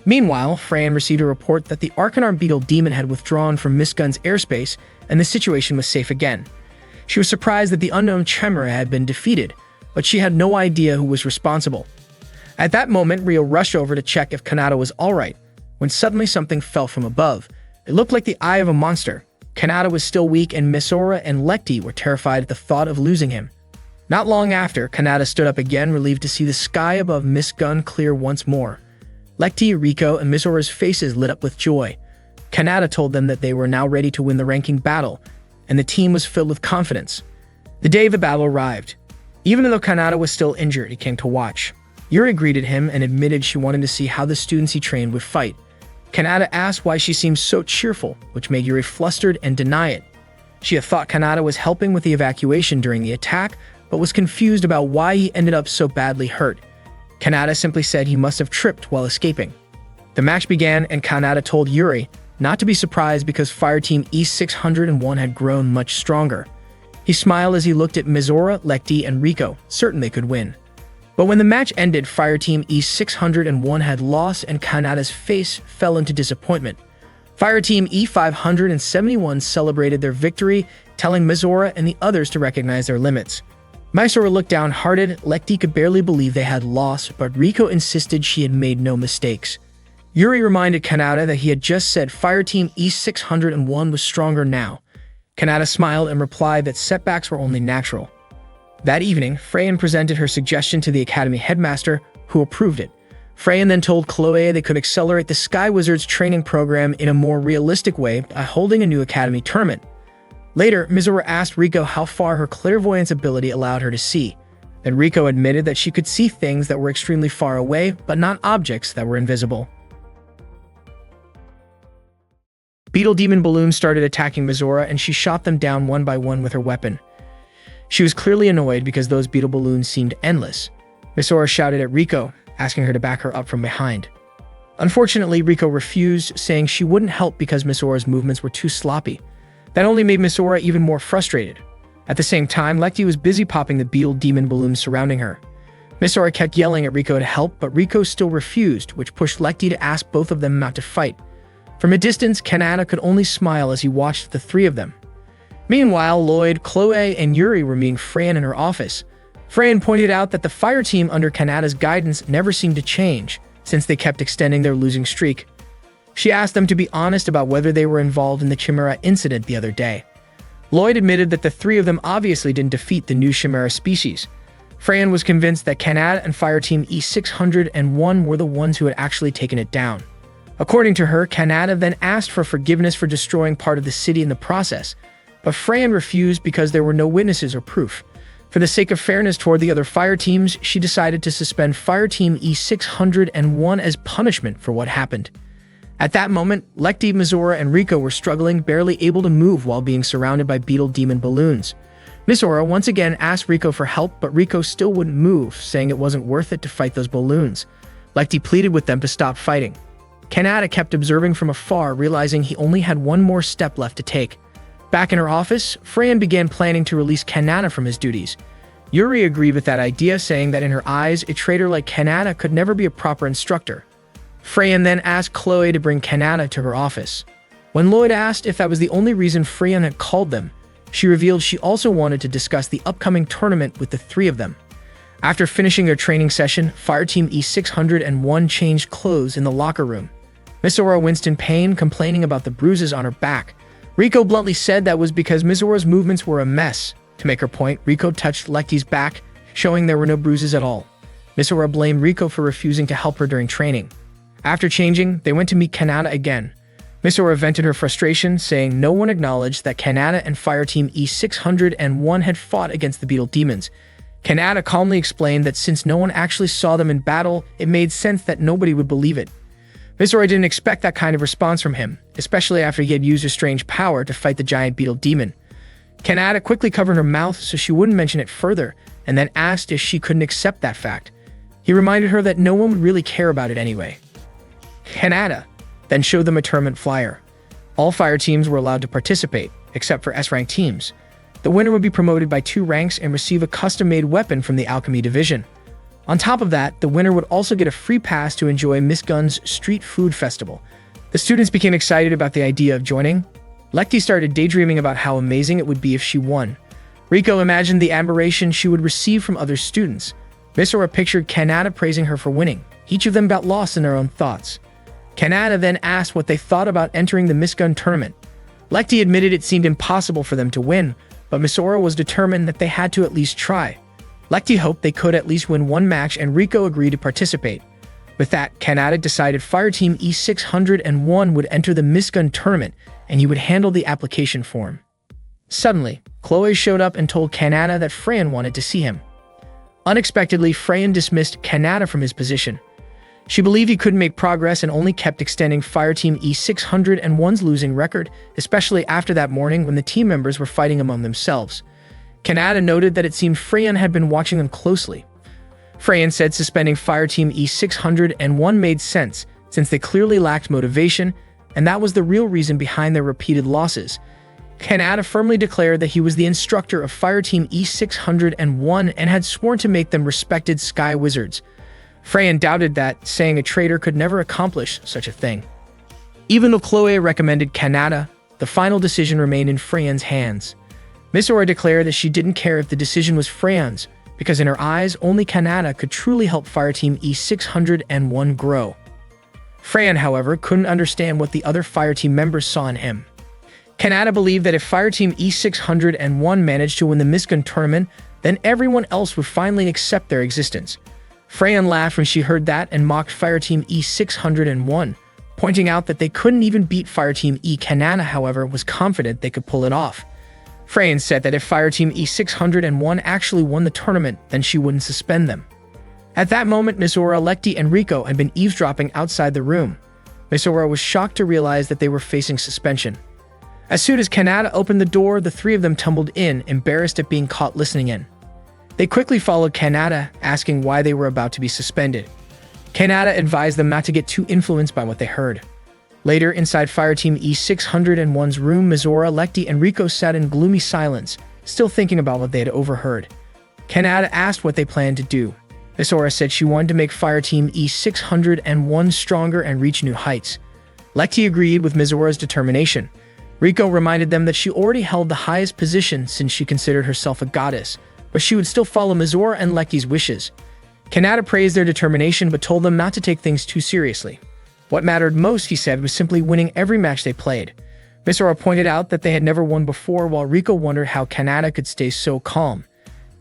Meanwhile, Freyan received a report that the Arcanar beetle demon had withdrawn from Miss Gun's airspace and the situation was safe again. She was surprised that the unknown Chimera had been defeated, but she had no idea who was responsible. At that moment, Rio rushed over to check if Kanata was alright, when suddenly something fell from above. It looked like the eye of a monster. Kanata was still weak, and Misora and Lekti were terrified at the thought of losing him. Not long after, Kanata stood up again, relieved to see the sky above Miss Gun clear once more. Lekti, Riko, and Misora's faces lit up with joy. Kanata told them that they were now ready to win the ranking battle, and the team was filled with confidence. The day of the battle arrived. Even though Kanata was still injured, he came to watch. Yuri greeted him and admitted she wanted to see how the students he trained would fight. Kanata asked why she seemed so cheerful, which made Yuri flustered and deny it. She had thought Kanata was helping with the evacuation during the attack, but was confused about why he ended up so badly hurt. Kanata simply said he must have tripped while escaping. The match began, and Kanata told Yuri not to be surprised because Fireteam E601 had grown much stronger. He smiled as he looked at Mizora, Lekti, and Riko, certain they could win. But when the match ended, Fireteam E601 had lost, and Kanata's face fell into disappointment. Fireteam E571 celebrated their victory, telling Mizora and the others to recognize their limits. Mysora looked downhearted. Lekti could barely believe they had lost, but Riko insisted she had made no mistakes. Yuri reminded Kanata that he had just said Fireteam E601 was stronger now. Kanata smiled and replied that setbacks were only natural. That evening, Freyan presented her suggestion to the Academy headmaster, who approved it. Freyan then told Chloe they could accelerate the Sky Wizards training program in a more realistic way by holding a new Academy tournament. Later, Mizora asked Riko how far her clairvoyance ability allowed her to see. Then Riko admitted that she could see things that were extremely far away, but not objects that were invisible. Beetle Demon balloons started attacking Mizora, and she shot them down one by one with her weapon. She was clearly annoyed because those beetle balloons seemed endless. Mizora shouted at Riko, asking her to back her up from behind. Unfortunately, Riko refused, saying she wouldn't help because Mizora's movements were too sloppy. That only made Mizora even more frustrated. At the same time, Lekti was busy popping the beetle demon balloons surrounding her. Mizora kept yelling at Riko to help, but Riko still refused, which pushed Lekti to ask both of them not to fight. From a distance, Kanata could only smile as he watched the three of them. Meanwhile, Lloyd, Chloe, and Yuri were meeting Freyan in her office. Freyan pointed out that the fire team under Kanata's guidance never seemed to change, since they kept extending their losing streak. She asked them to be honest about whether they were involved in the Chimera incident the other day. Lloyd admitted that the three of them obviously didn't defeat the new Chimera species. Freyan was convinced that Kanata and Fireteam E601 were the ones who had actually taken it down. According to her, Kanata then asked for forgiveness for destroying part of the city in the process, but Freyan refused because there were no witnesses or proof. For the sake of fairness toward the other fire teams, she decided to suspend Fireteam E601 as punishment for what happened. At that moment, Lekti, Mizora, and Riko were struggling, barely able to move while being surrounded by beetle demon balloons. Mizora once again asked Riko for help, but Riko still wouldn't move, saying it wasn't worth it to fight those balloons. Lekti pleaded with them to stop fighting. Kanata kept observing from afar, realizing he only had one more step left to take. Back in her office, Freyan began planning to release Kanata from his duties. Yuri agreed with that idea, saying that in her eyes, a traitor like Kanata could never be a proper instructor. Freyan then asked Chloe to bring Kanata to her office. When Lloyd asked if that was the only reason Freyan had called them, she revealed she also wanted to discuss the upcoming tournament with the three of them. After finishing their training session, Fireteam E601 changed clothes in the locker room. Mizora winced in pain, complaining about the bruises on her back. Riko bluntly said that was because Mizora's movements were a mess. To make her point, Riko touched Lekti's back, showing there were no bruises at all. Mizora blamed Riko for refusing to help her during training. After changing, they went to meet Kanata again. Mizora vented her frustration, saying no one acknowledged that Kanata and Fireteam E601 had fought against the beetle demons. Kanata calmly explained that since no one actually saw them in battle, it made sense that nobody would believe it. Mizora didn't expect that kind of response from him, especially after he had used a strange power to fight the giant beetle demon. Kanata quickly covered her mouth so she wouldn't mention it further, and then asked if she couldn't accept that fact. He reminded her that no one would really care about it anyway. Kanata then showed them a tournament flyer. All fire teams were allowed to participate, except for S-rank teams. The winner would be promoted by 2 ranks and receive a custom-made weapon from the Alchemy Division. On top of that, the winner would also get a free pass to enjoy Miss Gun's Street Food Festival. The students became excited about the idea of joining. Lekti started daydreaming about how amazing it would be if she won. Riko imagined the admiration she would receive from other students. Misora pictured Kanata praising her for winning. Each of them got lost in their own thoughts. Kanata then asked what they thought about entering the Miss Gun tournament. Lecty admitted it seemed impossible for them to win, but Misora was determined that they had to at least try. Lecty hoped they could at least win one match, and Rico agreed to participate. With that, Kanata decided Fireteam E601 would enter the Miss Gun tournament, and he would handle the application form. Suddenly, Chloe showed up and told Kanata that Freyan wanted to see him. Unexpectedly, Freyan dismissed Kanata from his position. She believed he couldn't make progress and only kept extending Fireteam E601's losing record, especially after that morning when the team members were fighting among themselves. Kanata noted that it seemed Freyan had been watching them closely. Freyan said suspending Fireteam E601 made sense, since they clearly lacked motivation, and that was the real reason behind their repeated losses. Kanata firmly declared that he was the instructor of Fireteam E601 and had sworn to make them respected Sky Wizards. Freyan doubted that, saying a traitor could never accomplish such a thing. Even though Chloe recommended Kanata, the final decision remained in Freyan's hands. Misora declared that she didn't care if the decision was Freyan's, because in her eyes, only Kanata could truly help Fireteam E601 grow. Freyan, however, couldn't understand what the other Fireteam members saw in him. Kanata believed that if Fireteam E601 managed to win the Miss Gun tournament, then everyone else would finally accept their existence. Freyan laughed when she heard that and mocked Fireteam E601, pointing out that they couldn't even beat Fireteam E. Kanata, however, was confident they could pull it off. Freyan said that if Fireteam E601 actually won the tournament, then she wouldn't suspend them. At that moment, Misora, Lecty, and Rico had been eavesdropping outside the room. Misora was shocked to realize that they were facing suspension. As soon as Kanata opened the door, the three of them tumbled in, embarrassed at being caught listening in. They quickly followed Kanata, asking why they were about to be suspended. Kanata advised them not to get too influenced by what they heard. Later, inside Fireteam E601's room, Misora, Lecty, and Rico sat in gloomy silence, still thinking about what they had overheard. Kanata asked what they planned to do. Misora said she wanted to make Fireteam E601 stronger and reach new heights. Lecty agreed with Misora's determination. Rico reminded them that she already held the highest position since she considered herself a goddess, but she would still follow Misora and Lecty's wishes. Kanata praised their determination but told them not to take things too seriously. What mattered most, he said, was simply winning every match they played. Misora pointed out that they had never won before, while Rico wondered how Kanata could stay so calm.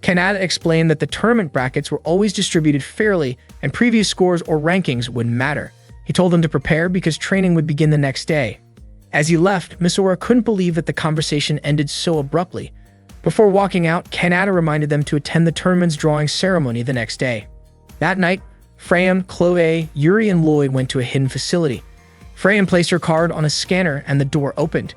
Kanata explained that the tournament brackets were always distributed fairly and previous scores or rankings wouldn't matter. He told them to prepare because training would begin the next day. As he left, Misora couldn't believe that the conversation ended so abruptly. Before walking out, Kanata reminded them to attend the tournament's drawing ceremony the next day. That night, Freyan, Chloe, Yuri, and Lloyd went to a hidden facility. Freyan placed her card on a scanner and the door opened.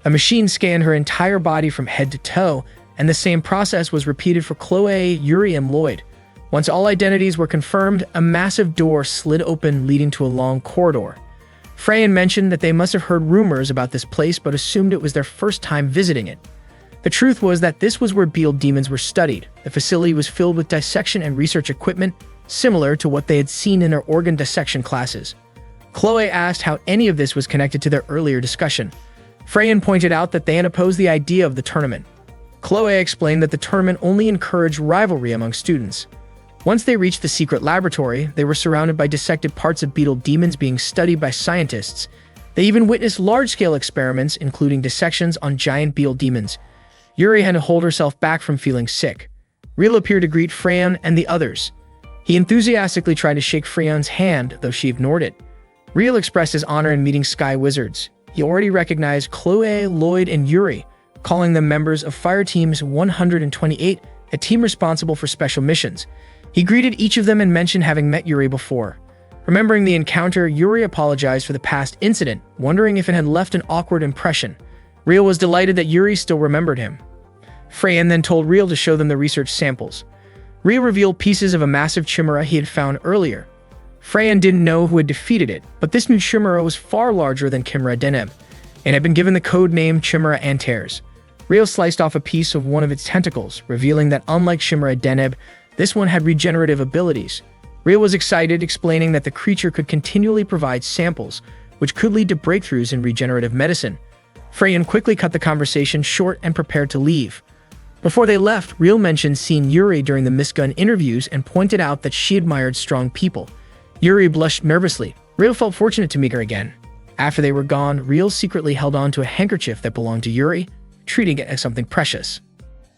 A machine scanned her entire body from head to toe, and the same process was repeated for Chloe, Yuri, and Lloyd. Once all identities were confirmed, a massive door slid open leading to a long corridor. Freyan mentioned that they must have heard rumors about this place but assumed it was their first time visiting it. The truth was that this was where beetle demons were studied. The facility was filled with dissection and research equipment, similar to what they had seen in their organ dissection classes. Chloe asked how any of this was connected to their earlier discussion. Freyan pointed out that they had opposed the idea of the tournament. Chloe explained that the tournament only encouraged rivalry among students. Once they reached the secret laboratory, they were surrounded by dissected parts of beetle demons being studied by scientists. They even witnessed large-scale experiments, including dissections on giant beetle demons. Yuri had to hold herself back from feeling sick. Real appeared to greet Freyan and the others. He enthusiastically tried to shake Freyan's hand, though she ignored it. Real expressed his honor in meeting Sky Wizards. He already recognized Chloe, Lloyd, and Yuri, calling them members of Fireteams 128, a team responsible for special missions. He greeted each of them and mentioned having met Yuri before. Remembering the encounter, Yuri apologized for the past incident, wondering if it had left an awkward impression. Real was delighted that Yuri still remembered him. Freyan then told Real to show them the research samples. Real revealed pieces of a massive chimera he had found earlier. Freyan didn't know who had defeated it, but this new chimera was far larger than Chimera Deneb, and had been given the code name Chimera Antares. Real sliced off a piece of one of its tentacles, revealing that unlike Chimera Deneb, this one had regenerative abilities. Real was excited, explaining that the creature could continually provide samples, which could lead to breakthroughs in regenerative medicine. Freyan quickly cut the conversation short and prepared to leave. Before they left, Real mentioned seeing Yuri during the Miss Gun interviews and pointed out that she admired strong people. Yuri blushed nervously. Real felt fortunate to meet her again. After they were gone, Real secretly held on to a handkerchief that belonged to Yuri, treating it as something precious.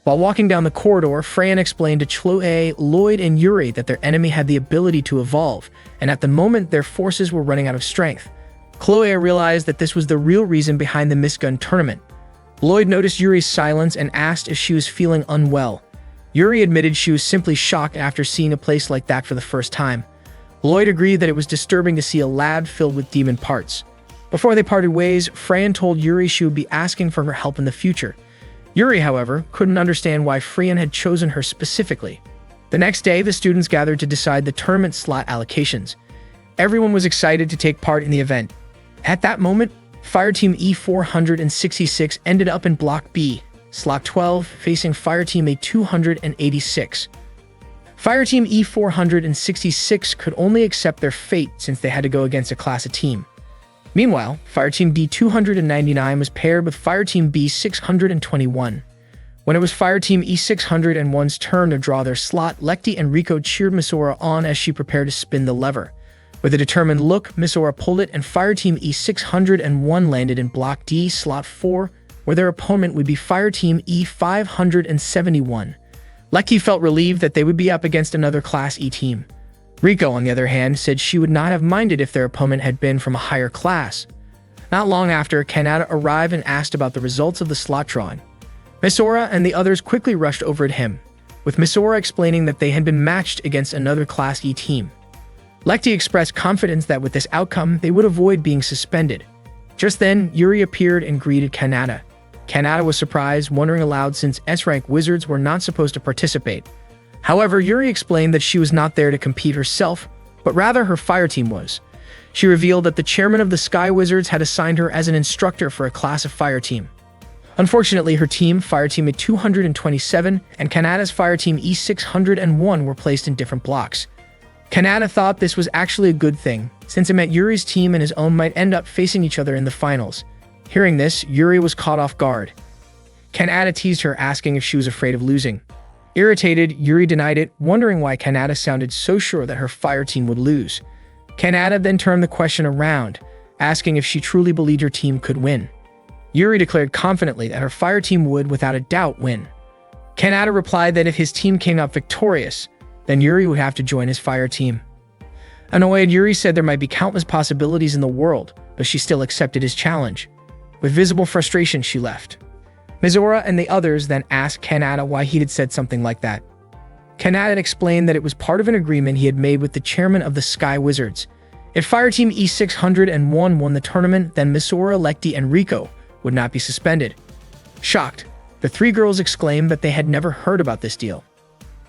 While walking down the corridor, Freyan explained to Chloe, Lloyd, and Yuri that their enemy had the ability to evolve, and at the moment their forces were running out of strength. Chloe realized that this was the real reason behind the Miss Gun tournament. Lloyd noticed Yuri's silence and asked if she was feeling unwell. Yuri admitted she was simply shocked after seeing a place like that for the first time. Lloyd agreed that it was disturbing to see a lab filled with demon parts. Before they parted ways, Freyan told Yuri she would be asking for her help in the future. Yuri, however, couldn't understand why Freyan had chosen her specifically. The next day, the students gathered to decide the tournament slot allocations. Everyone was excited to take part in the event. At that moment, Fireteam E466 ended up in Block B, Slot 12, facing Fireteam A286. Fireteam E466 could only accept their fate since they had to go against a class of team. Meanwhile, Fireteam D299 was paired with Fireteam B621. When it was Fireteam E601's turn to draw their slot, Lekti and Rico cheered Misora on as she prepared to spin the lever. With a determined look, Misora pulled it and Fireteam E601 landed in Block D, Slot 4, where their opponent would be Fireteam E571. Lekti felt relieved that they would be up against another Class E team. Rico, on the other hand, said she would not have minded if their opponent had been from a higher class. Not long after, Kanata arrived and asked about the results of the slot drawing. Misora and the others quickly rushed over at him, with Misora explaining that they had been matched against another Class E team. Lekti expressed confidence that with this outcome, they would avoid being suspended. Just then, Yuri appeared and greeted Kanata. Kanata was surprised, wondering aloud since S-rank wizards were not supposed to participate. However, Yuri explained that she was not there to compete herself, but rather her fire team was. She revealed that the chairman of the Sky Wizards had assigned her as an instructor for a class of fire team. Unfortunately, her team, Fireteam A227, and Kanata's Fireteam E601 were placed in different blocks. Kanata thought this was actually a good thing, since it meant Yuri's team and his own might end up facing each other in the finals. Hearing this, Yuri was caught off guard. Kanata teased her, asking if she was afraid of losing. Irritated, Yuri denied it, wondering why Kanata sounded so sure that her fire team would lose. Kanata then turned the question around, asking if she truly believed her team could win. Yuri declared confidently that her fire team would, without a doubt, win. Kanata replied that if his team came out victorious, then Yuri would have to join his fire team. Annoyed, Yuri said there might be countless possibilities in the world, but she still accepted his challenge. With visible frustration, she left. Misora and the others then asked Kanata why he had said something like that. Kanata explained that it was part of an agreement he had made with the chairman of the Sky Wizards. If Fireteam E601 won the tournament, then Misora, Lekti, and Rico would not be suspended. Shocked, the three girls exclaimed that they had never heard about this deal.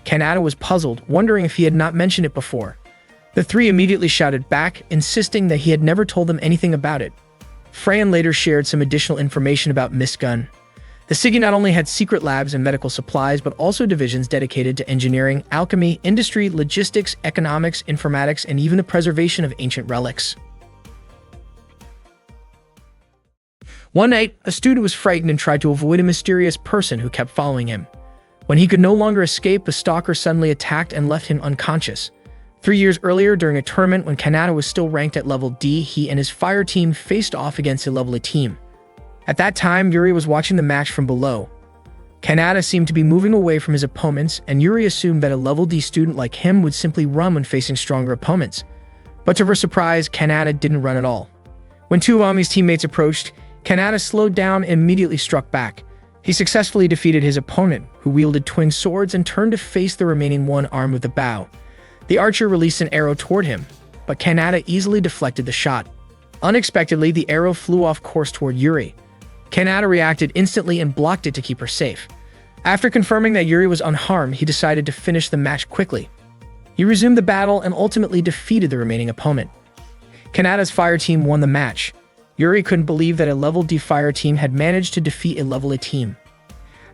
Kanata was puzzled, wondering if he had not mentioned it before. The three immediately shouted back, insisting that he had never told them anything about it. Freyan later shared some additional information about Miss Gun. The Sigi not only had secret labs and medical supplies, but also divisions dedicated to engineering, alchemy, industry, logistics, economics, informatics, and even the preservation of ancient relics. One night, a student was frightened and tried to avoid a mysterious person who kept following him. When he could no longer escape, the stalker suddenly attacked and left him unconscious. 3 years earlier, during a tournament when Kanata was still ranked at level D, he and his fire team faced off against a level A team. At that time, Yuri was watching the match from below. Kanata seemed to be moving away from his opponents, and Yuri assumed that a level D student like him would simply run when facing stronger opponents. But to her surprise, Kanata didn't run at all. When two of Ami's teammates approached, Kanata slowed down and immediately struck back. He successfully defeated his opponent, who wielded twin swords and turned to face the remaining one armed with a bow. The archer released an arrow toward him, but Kanata easily deflected the shot. Unexpectedly, the arrow flew off course toward Yuri. Kanata reacted instantly and blocked it to keep her safe. After confirming that Yuri was unharmed, he decided to finish the match quickly. He resumed the battle and ultimately defeated the remaining opponent. Kanata's fire team won the match. Yuri couldn't believe that a level D fire team had managed to defeat a level A team.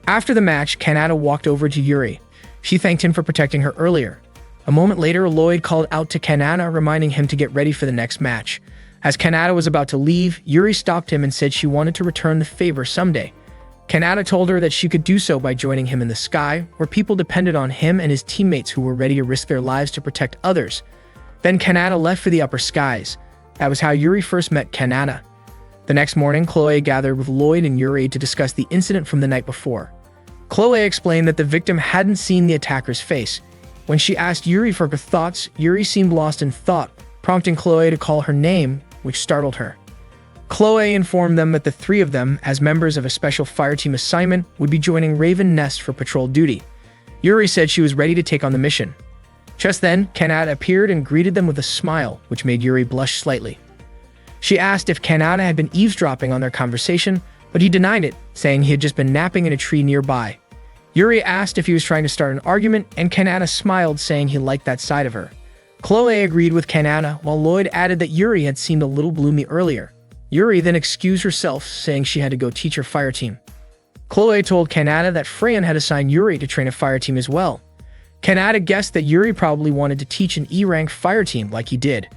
After the match, Kanata walked over to Yuri. She thanked him for protecting her earlier. A moment later, Lloyd called out to Kanata, reminding him to get ready for the next match. As Kanata was about to leave, Yuri stopped him and said she wanted to return the favor someday. Kanata told her that she could do so by joining him in the sky, where people depended on him and his teammates who were ready to risk their lives to protect others. Then Kanata left for the upper skies. That was how Yuri first met Kanata. The next morning, Chloe gathered with Lloyd and Yuri to discuss the incident from the night before. Chloe explained that the victim hadn't seen the attacker's face. When she asked Yuri for her thoughts, Yuri seemed lost in thought, prompting Chloe to call her name, which startled her. Chloe informed them that the three of them, as members of a special fireteam assignment, would be joining Raven Nest for patrol duty. Yuri said she was ready to take on the mission. Just then, Kanata appeared and greeted them with a smile, which made Yuri blush slightly. She asked if Kanata had been eavesdropping on their conversation, but he denied it, saying he had just been napping in a tree nearby. Yuri asked if he was trying to start an argument, and Kanata smiled, saying he liked that side of her. Chloe agreed with Kanata, while Lloyd added that Yuri had seemed a little gloomy earlier. Yuri then excused herself, saying she had to go teach her fireteam. Chloe told Kanata that Freyan had assigned Yuri to train a fireteam as well. Kanata guessed that Yuri probably wanted to teach an E-rank fireteam like he did.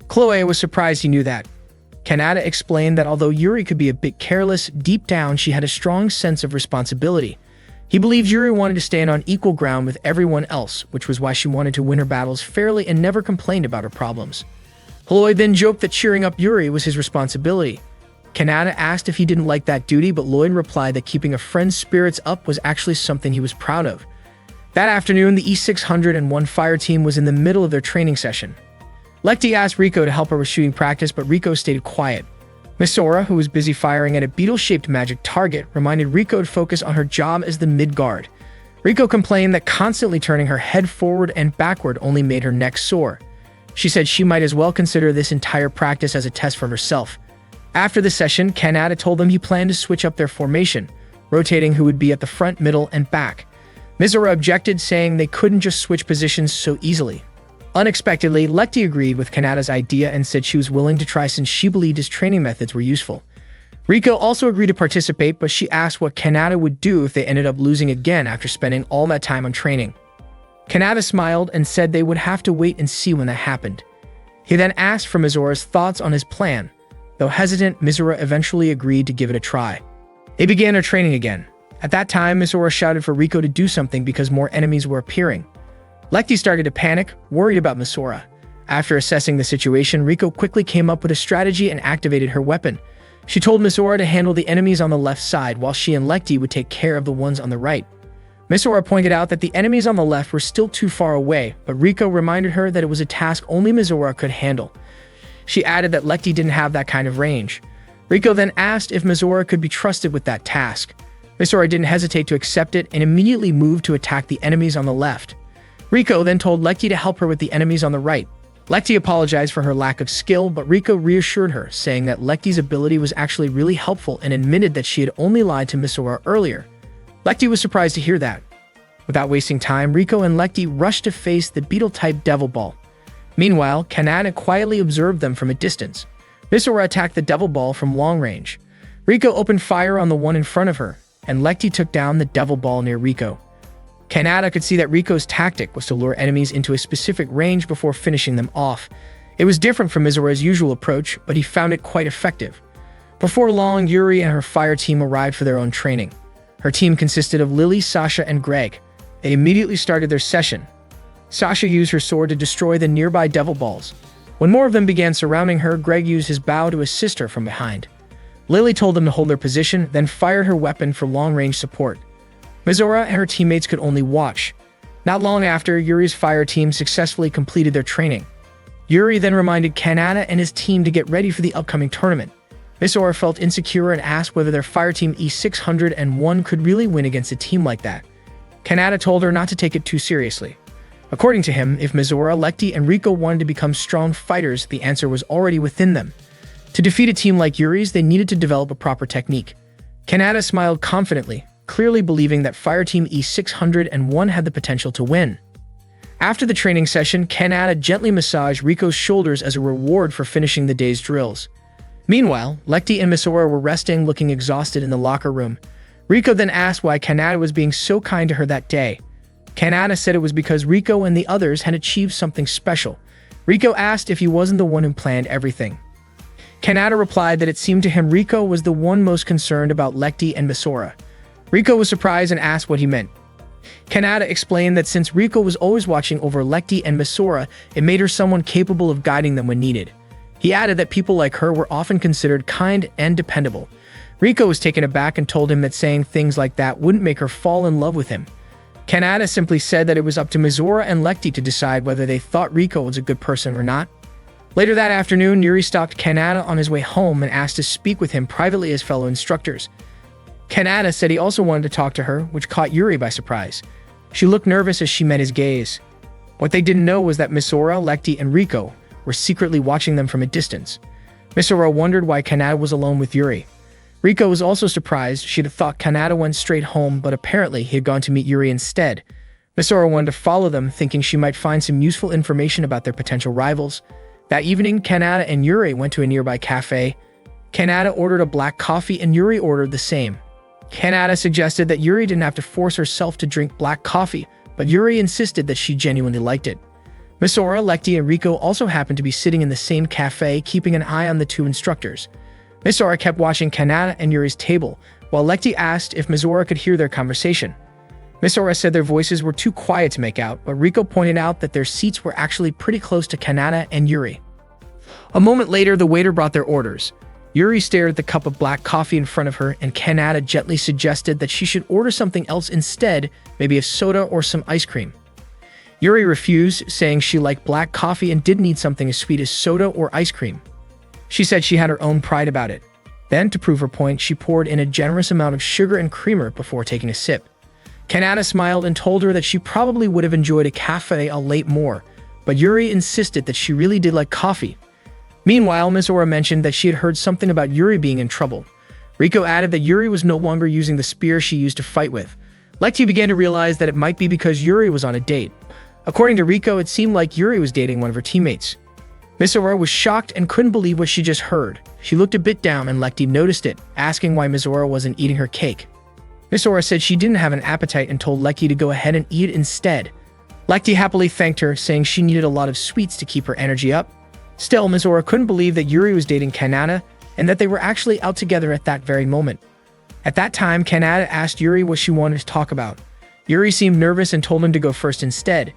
Chloe was surprised he knew that. Kanata explained that although Yuri could be a bit careless, deep down she had a strong sense of responsibility. He believed Yuri wanted to stand on equal ground with everyone else, which was why she wanted to win her battles fairly and never complained about her problems. Lloyd then joked that cheering up Yuri was his responsibility. Kanata asked if he didn't like that duty, but Lloyd replied that keeping a friend's spirits up was actually something he was proud of. That afternoon, the E601 fire team was in the middle of their training session. Lekti asked Riko to help her with shooting practice, but Riko stayed quiet. Misora, who was busy firing at a beetle-shaped magic target, reminded Riko to focus on her job as the mid-guard. Riko complained that constantly turning her head forward and backward only made her neck sore. She said she might as well consider this entire practice as a test for herself. After the session, Kanata told them he planned to switch up their formation, rotating who would be at the front, middle, and back. Mizora objected, saying they couldn't just switch positions so easily. Unexpectedly, Lekti agreed with Kanata's idea and said she was willing to try since she believed his training methods were useful. Riko also agreed to participate, but she asked what Kanata would do if they ended up losing again after spending all that time on training. Kanata smiled and said they would have to wait and see when that happened. He then asked for Mizora's thoughts on his plan. Though hesitant, Mizora eventually agreed to give it a try. They began their training again. At that time, Mizora shouted for Riko to do something because more enemies were appearing. Lekti started to panic, worried about Mizora. After assessing the situation, Riko quickly came up with a strategy and activated her weapon. She told Mizora to handle the enemies on the left side while she and Lekti would take care of the ones on the right. Mizora pointed out that the enemies on the left were still too far away, but Riko reminded her that it was a task only Mizora could handle. She added that Lekti didn't have that kind of range. Riko then asked if Mizora could be trusted with that task. Mizora didn't hesitate to accept it and immediately moved to attack the enemies on the left. Riko then told Lekti to help her with the enemies on the right. Lekti apologized for her lack of skill, but Riko reassured her, saying that Lekti's ability was actually really helpful and admitted that she had only lied to Mizora earlier. Lekti was surprised to hear that. Without wasting time, Riko and Lekti rushed to face the beetle-type Devil Ball. Meanwhile, Kanata quietly observed them from a distance. Mizora attacked the Devil Ball from long range. Riko opened fire on the one in front of her, and Lekti took down the Devil Ball near Riko. Kanata could see that Riko's tactic was to lure enemies into a specific range before finishing them off. It was different from Mizora's usual approach, but he found it quite effective. Before long, Yuri and her fire team arrived for their own training. Her team consisted of Lily, Sasha, and Greg. They immediately started their session. Sasha used her sword to destroy the nearby Devil Balls. When more of them began surrounding her, Greg used his bow to assist her from behind. Lily told them to hold their position, then fired her weapon for long-range support. Mizora and her teammates could only watch. Not long after, Yuri's fire team successfully completed their training. Yuri then reminded Kanata and his team to get ready for the upcoming tournament. Mizora felt insecure and asked whether their fire team E601 could really win against a team like that. Kanata told her not to take it too seriously. According to him, if Mizora, Lekti, and Riko wanted to become strong fighters, the answer was already within them. To defeat a team like Yuri's, they needed to develop a proper technique. Kanata smiled confidently, clearly believing that Fireteam E601 had the potential to win. After the training session, Kanata gently massaged Riko's shoulders as a reward for finishing the day's drills. Meanwhile, Lekti and Mizora were resting, looking exhausted in the locker room. Riko then asked why Kanata was being so kind to her that day. Kanata said it was because Riko and the others had achieved something special. Riko asked if he wasn't the one who planned everything. Kanata replied that it seemed to him Riko was the one most concerned about Lekti and Mizora. Rico was surprised and asked what he meant. Kanata explained that since Rico was always watching over Lekti and Misora, it made her someone capable of guiding them when needed. He added that people like her were often considered kind and dependable. Rico was taken aback and told him that saying things like that wouldn't make her fall in love with him. Kanata simply said that it was up to Misora and Lekti to decide whether they thought Rico was a good person or not. Later that afternoon, Yuri stopped Kanata on his way home and asked to speak with him privately as fellow instructors. Kanata said he also wanted to talk to her, which caught Yuri by surprise. She looked nervous as she met his gaze. What they didn't know was that Misora, Lekti, and Rico were secretly watching them from a distance. Misora wondered why Kanata was alone with Yuri. Rico was also surprised. She'd have thought Kanata went straight home, but apparently he had gone to meet Yuri instead. Misora wanted to follow them, thinking she might find some useful information about their potential rivals. That evening, Kanata and Yuri went to a nearby cafe. Kanata ordered a black coffee and Yuri ordered the same. Kanata suggested that Yuri didn't have to force herself to drink black coffee, but Yuri insisted that she genuinely liked it. Misora, Lekti, and Rico also happened to be sitting in the same cafe, keeping an eye on the two instructors. Misora kept watching Kanata and Yuri's table, while Lekti asked if Misora could hear their conversation. Misora said their voices were too quiet to make out, but Rico pointed out that their seats were actually pretty close to Kanata and Yuri. A moment later, the waiter brought their orders. Yuri stared at the cup of black coffee in front of her, and Kanata gently suggested that she should order something else instead, maybe a soda or some ice cream. Yuri refused, saying she liked black coffee and didn't need something as sweet as soda or ice cream. She said she had her own pride about it. Then, to prove her point, she poured in a generous amount of sugar and creamer before taking a sip. Kanata smiled and told her that she probably would have enjoyed a cafe late more, but Yuri insisted that she really did like coffee. Meanwhile, Misora mentioned that she had heard something about Yuri being in trouble. Rico added that Yuri was no longer using the spear she used to fight with. Lekti began to realize that it might be because Yuri was on a date. According to Rico, it seemed like Yuri was dating one of her teammates. Misora was shocked and couldn't believe what she just heard. She looked a bit down and Lekti noticed it, asking why Misora wasn't eating her cake. Misora said she didn't have an appetite and told Lekti to go ahead and eat it instead. Lekti happily thanked her, saying she needed a lot of sweets to keep her energy up. Still, Misora couldn't believe that Yuri was dating Kanata and that they were actually out together at that very moment. At that time, Kanata asked Yuri what she wanted to talk about. Yuri seemed nervous and told him to go first instead.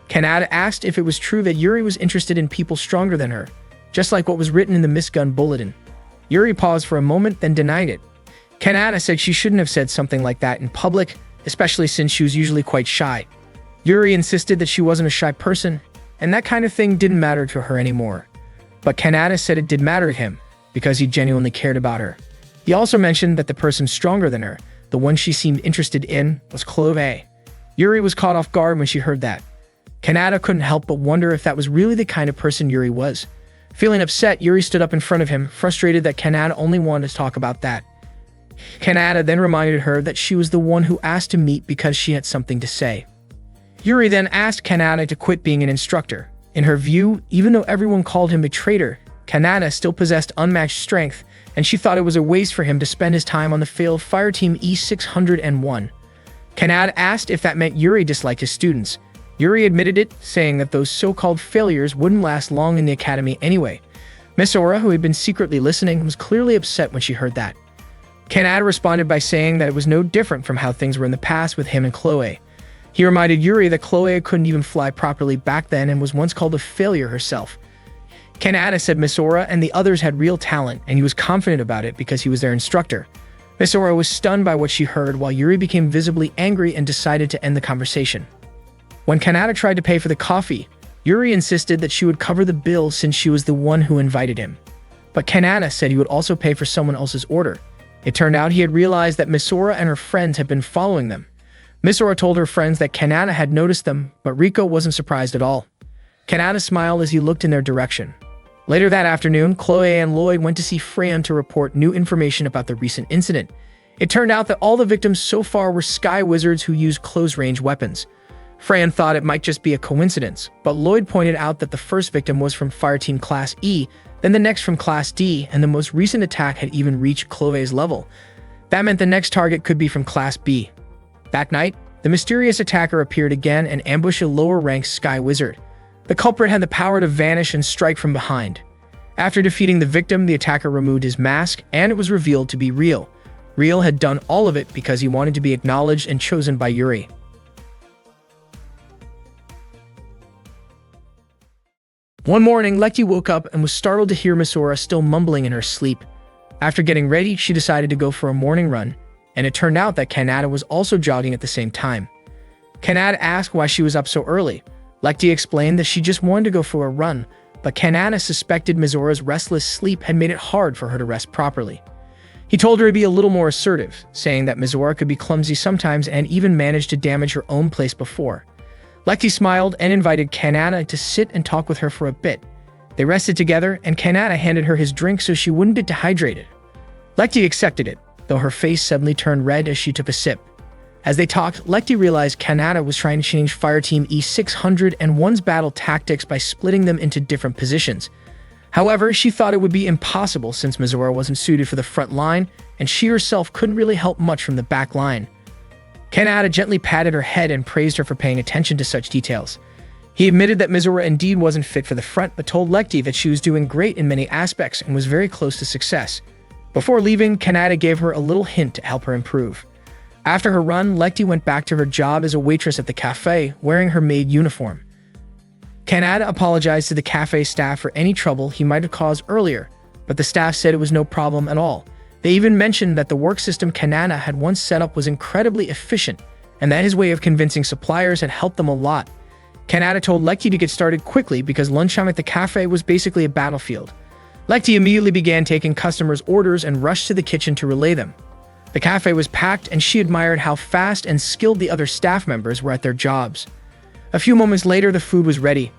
Kanata asked if it was true that Yuri was interested in people stronger than her, just like what was written in the Miss Gun bulletin. Yuri paused for a moment, then denied it. Kanata said she shouldn't have said something like that in public, especially since she was usually quite shy. Yuri insisted that she wasn't a shy person, and that kind of thing didn't matter to her anymore. But Kanata said it did matter to him, because he genuinely cared about her. He also mentioned that the person stronger than her, the one she seemed interested in, was Chloe. Yuri was caught off guard when she heard that. Kanata couldn't help but wonder if that was really the kind of person Yuri was. Feeling upset, Yuri stood up in front of him, frustrated that Kanata only wanted to talk about that. Kanata then reminded her that she was the one who asked to meet because she had something to say. Yuri then asked Kanata to quit being an instructor. In her view, even though everyone called him a traitor, Kanata still possessed unmatched strength, and she thought it was a waste for him to spend his time on the failed Fireteam E601. Kanata asked if that meant Yuri disliked his students. Yuri admitted it, saying that those so-called failures wouldn't last long in the academy anyway. Misora, who had been secretly listening, was clearly upset when she heard that. Kanata responded by saying that it was no different from how things were in the past with him and Chloe. He reminded Yuri that Chloe couldn't even fly properly back then and was once called a failure herself. Kanata said Misora and the others had real talent, and he was confident about it because he was their instructor. Misora was stunned by what she heard, while Yuri became visibly angry and decided to end the conversation. When Kanata tried to pay for the coffee, Yuri insisted that she would cover the bill since she was the one who invited him. But Kanata said he would also pay for someone else's order. It turned out he had realized that Misora and her friends had been following them. Misora told her friends that Kanata had noticed them, but Rico wasn't surprised at all. Kanata smiled as he looked in their direction. Later that afternoon, Chloe and Lloyd went to see Freyon to report new information about the recent incident. It turned out that all the victims so far were sky wizards who used close-range weapons. Freyon thought it might just be a coincidence, but Lloyd pointed out that the first victim was from Fireteam Class E, then the next from Class D, and the most recent attack had even reached Chloe's level. That meant the next target could be from Class B. That night, the mysterious attacker appeared again and ambushed a lower-ranked Sky Wizard. The culprit had the power to vanish and strike from behind. After defeating the victim, the attacker removed his mask, and it was revealed to be real. Riel had done all of it because he wanted to be acknowledged and chosen by Yuri. One morning, Lekti woke up and was startled to hear Misora still mumbling in her sleep. After getting ready, she decided to go for a morning run, and it turned out that Kanata was also jogging at the same time. Kanata asked why she was up so early. Lekti explained that she just wanted to go for a run, but Kanata suspected Mizora's restless sleep had made it hard for her to rest properly. He told her to be a little more assertive, saying that Mizora could be clumsy sometimes and even managed to damage her own place before. Lekti smiled and invited Kanata to sit and talk with her for a bit. They rested together, and Kanata handed her his drink so she wouldn't get dehydrated. Lekti accepted it, though her face suddenly turned red as she took a sip. As they talked, Lekti realized Kanata was trying to change Fireteam E601's battle tactics by splitting them into different positions. However, she thought it would be impossible since Mizora wasn't suited for the front line, and she herself couldn't really help much from the back line. Kanata gently patted her head and praised her for paying attention to such details. He admitted that Mizora indeed wasn't fit for the front, but told Lekti that she was doing great in many aspects and was very close to success. Before leaving, Kanata gave her a little hint to help her improve. After her run, Lekti went back to her job as a waitress at the cafe, wearing her maid uniform. Kanata apologized to the cafe staff for any trouble he might have caused earlier, but the staff said it was no problem at all. They even mentioned that the work system Kanata had once set up was incredibly efficient, and that his way of convincing suppliers had helped them a lot. Kanata told Lekti to get started quickly because lunchtime at the cafe was basically a battlefield. Lekti immediately began taking customers' orders and rushed to the kitchen to relay them. The cafe was packed, and she admired how fast and skilled the other staff members were at their jobs. A few moments later, the food was ready.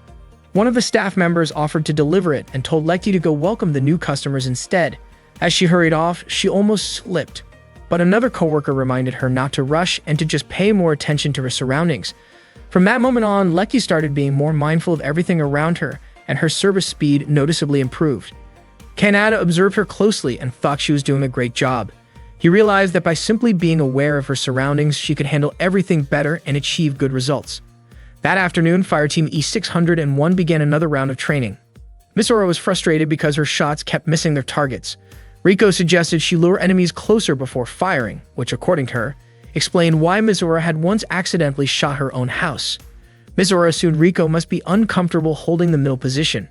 One of the staff members offered to deliver it and told Lekti to go welcome the new customers instead. As she hurried off, she almost slipped, but another coworker reminded her not to rush and to just pay more attention to her surroundings. From that moment on, Lekti started being more mindful of everything around her, and her service speed noticeably improved. Kanata observed her closely and thought she was doing a great job. He realized that by simply being aware of her surroundings, she could handle everything better and achieve good results. That afternoon, Fireteam E601 began another round of training. Misora was frustrated because her shots kept missing their targets. Riko suggested she lure enemies closer before firing, which, according to her, explained why Misora had once accidentally shot her own house. Misora assumed Riko must be uncomfortable holding the middle position.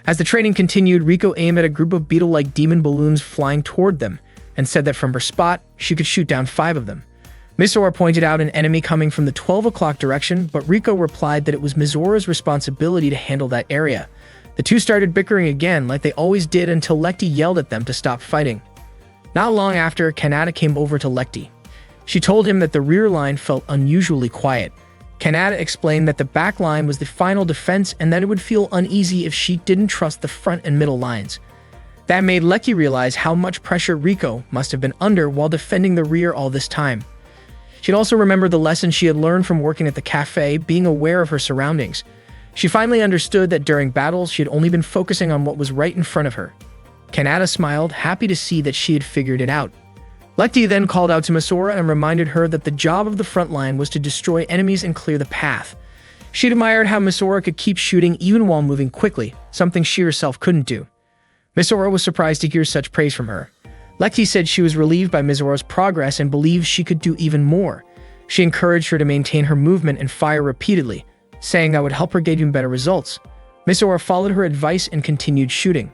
As the training continued, Riko aimed at a group of beetle-like demon balloons flying toward them, and said that from her spot, she could shoot down 5 of them. Misora pointed out an enemy coming from the 12 o'clock direction, but Riko replied that it was Mizora's responsibility to handle that area. The two started bickering again like they always did until Lekti yelled at them to stop fighting. Not long after, Kanata came over to Lekti. She told him that the rear line felt unusually quiet. Kanata explained that the back line was the final defense and that it would feel uneasy if she didn't trust the front and middle lines. That made Lekti realize how much pressure Riko must have been under while defending the rear all this time. She'd also remembered the lesson she had learned from working at the cafe, being aware of her surroundings. She finally understood that during battles, she had only been focusing on what was right in front of her. Kanata smiled, happy to see that she had figured it out. Lekti then called out to Misora and reminded her that the job of the front line was to destroy enemies and clear the path. She admired how Misora could keep shooting even while moving quickly, something she herself couldn't do. Misora was surprised to hear such praise from her. Lekti said she was relieved by Mizora's progress and believed she could do even more. She encouraged her to maintain her movement and fire repeatedly, saying that would help her get even better results. Misora followed her advice and continued shooting.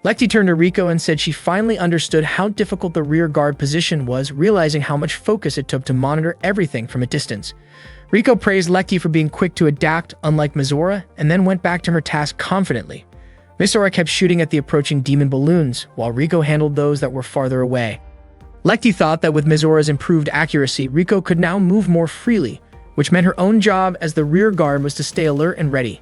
Lekti turned to Riko and said she finally understood how difficult the rear guard position was, realizing how much focus it took to monitor everything from a distance. Riko praised Lekti for being quick to adapt, unlike Misora, and then went back to her task confidently. Misora kept shooting at the approaching demon balloons, while Riko handled those that were farther away. Lekti thought that with Mizora's improved accuracy, Riko could now move more freely, which meant her own job as the rear guard was to stay alert and ready.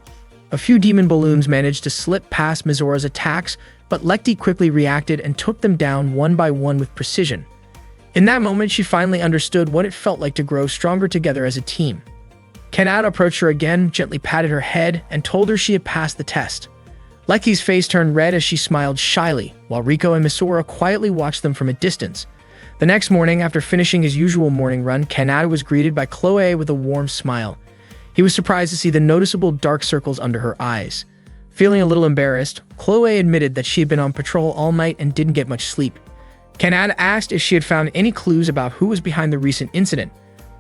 A few demon balloons managed to slip past Mizora's attacks, but Lekti quickly reacted and took them down one by one with precision. In that moment, she finally understood what it felt like to grow stronger together as a team. Kanata approached her again, gently patted her head, and told her she had passed the test. Lekti's face turned red as she smiled shyly, while Riko and Misora quietly watched them from a distance. The next morning, after finishing his usual morning run, Kanata was greeted by Chloe with a warm smile. He was surprised to see the noticeable dark circles under her eyes. Feeling a little embarrassed, Chloe admitted that she had been on patrol all night and didn't get much sleep. Kanata asked if she had found any clues about who was behind the recent incident.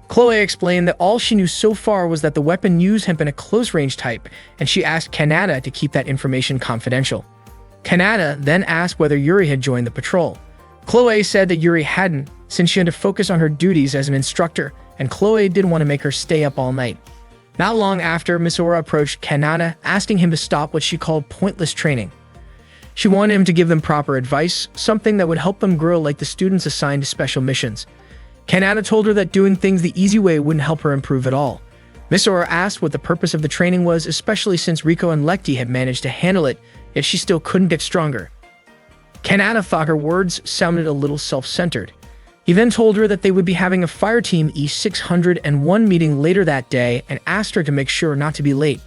Chloe explained that all she knew so far was that the weapon used had been a close-range type, and she asked Kanata to keep that information confidential. Kanata then asked whether Yuri had joined the patrol. Chloe said that Yuri hadn't, since she had to focus on her duties as an instructor, and Chloe didn't want to make her stay up all night. Not long after, Misora approached Kanata, asking him to stop what she called pointless training. She wanted him to give them proper advice, something that would help them grow like the students assigned to special missions. Kanata told her that doing things the easy way wouldn't help her improve at all. Misora asked what the purpose of the training was, especially since Riko and Lekti had managed to handle it, yet she still couldn't get stronger. Kanata thought her words sounded a little self-centered. He then told her that they would be having a Fireteam E601 meeting later that day and asked her to make sure not to be late.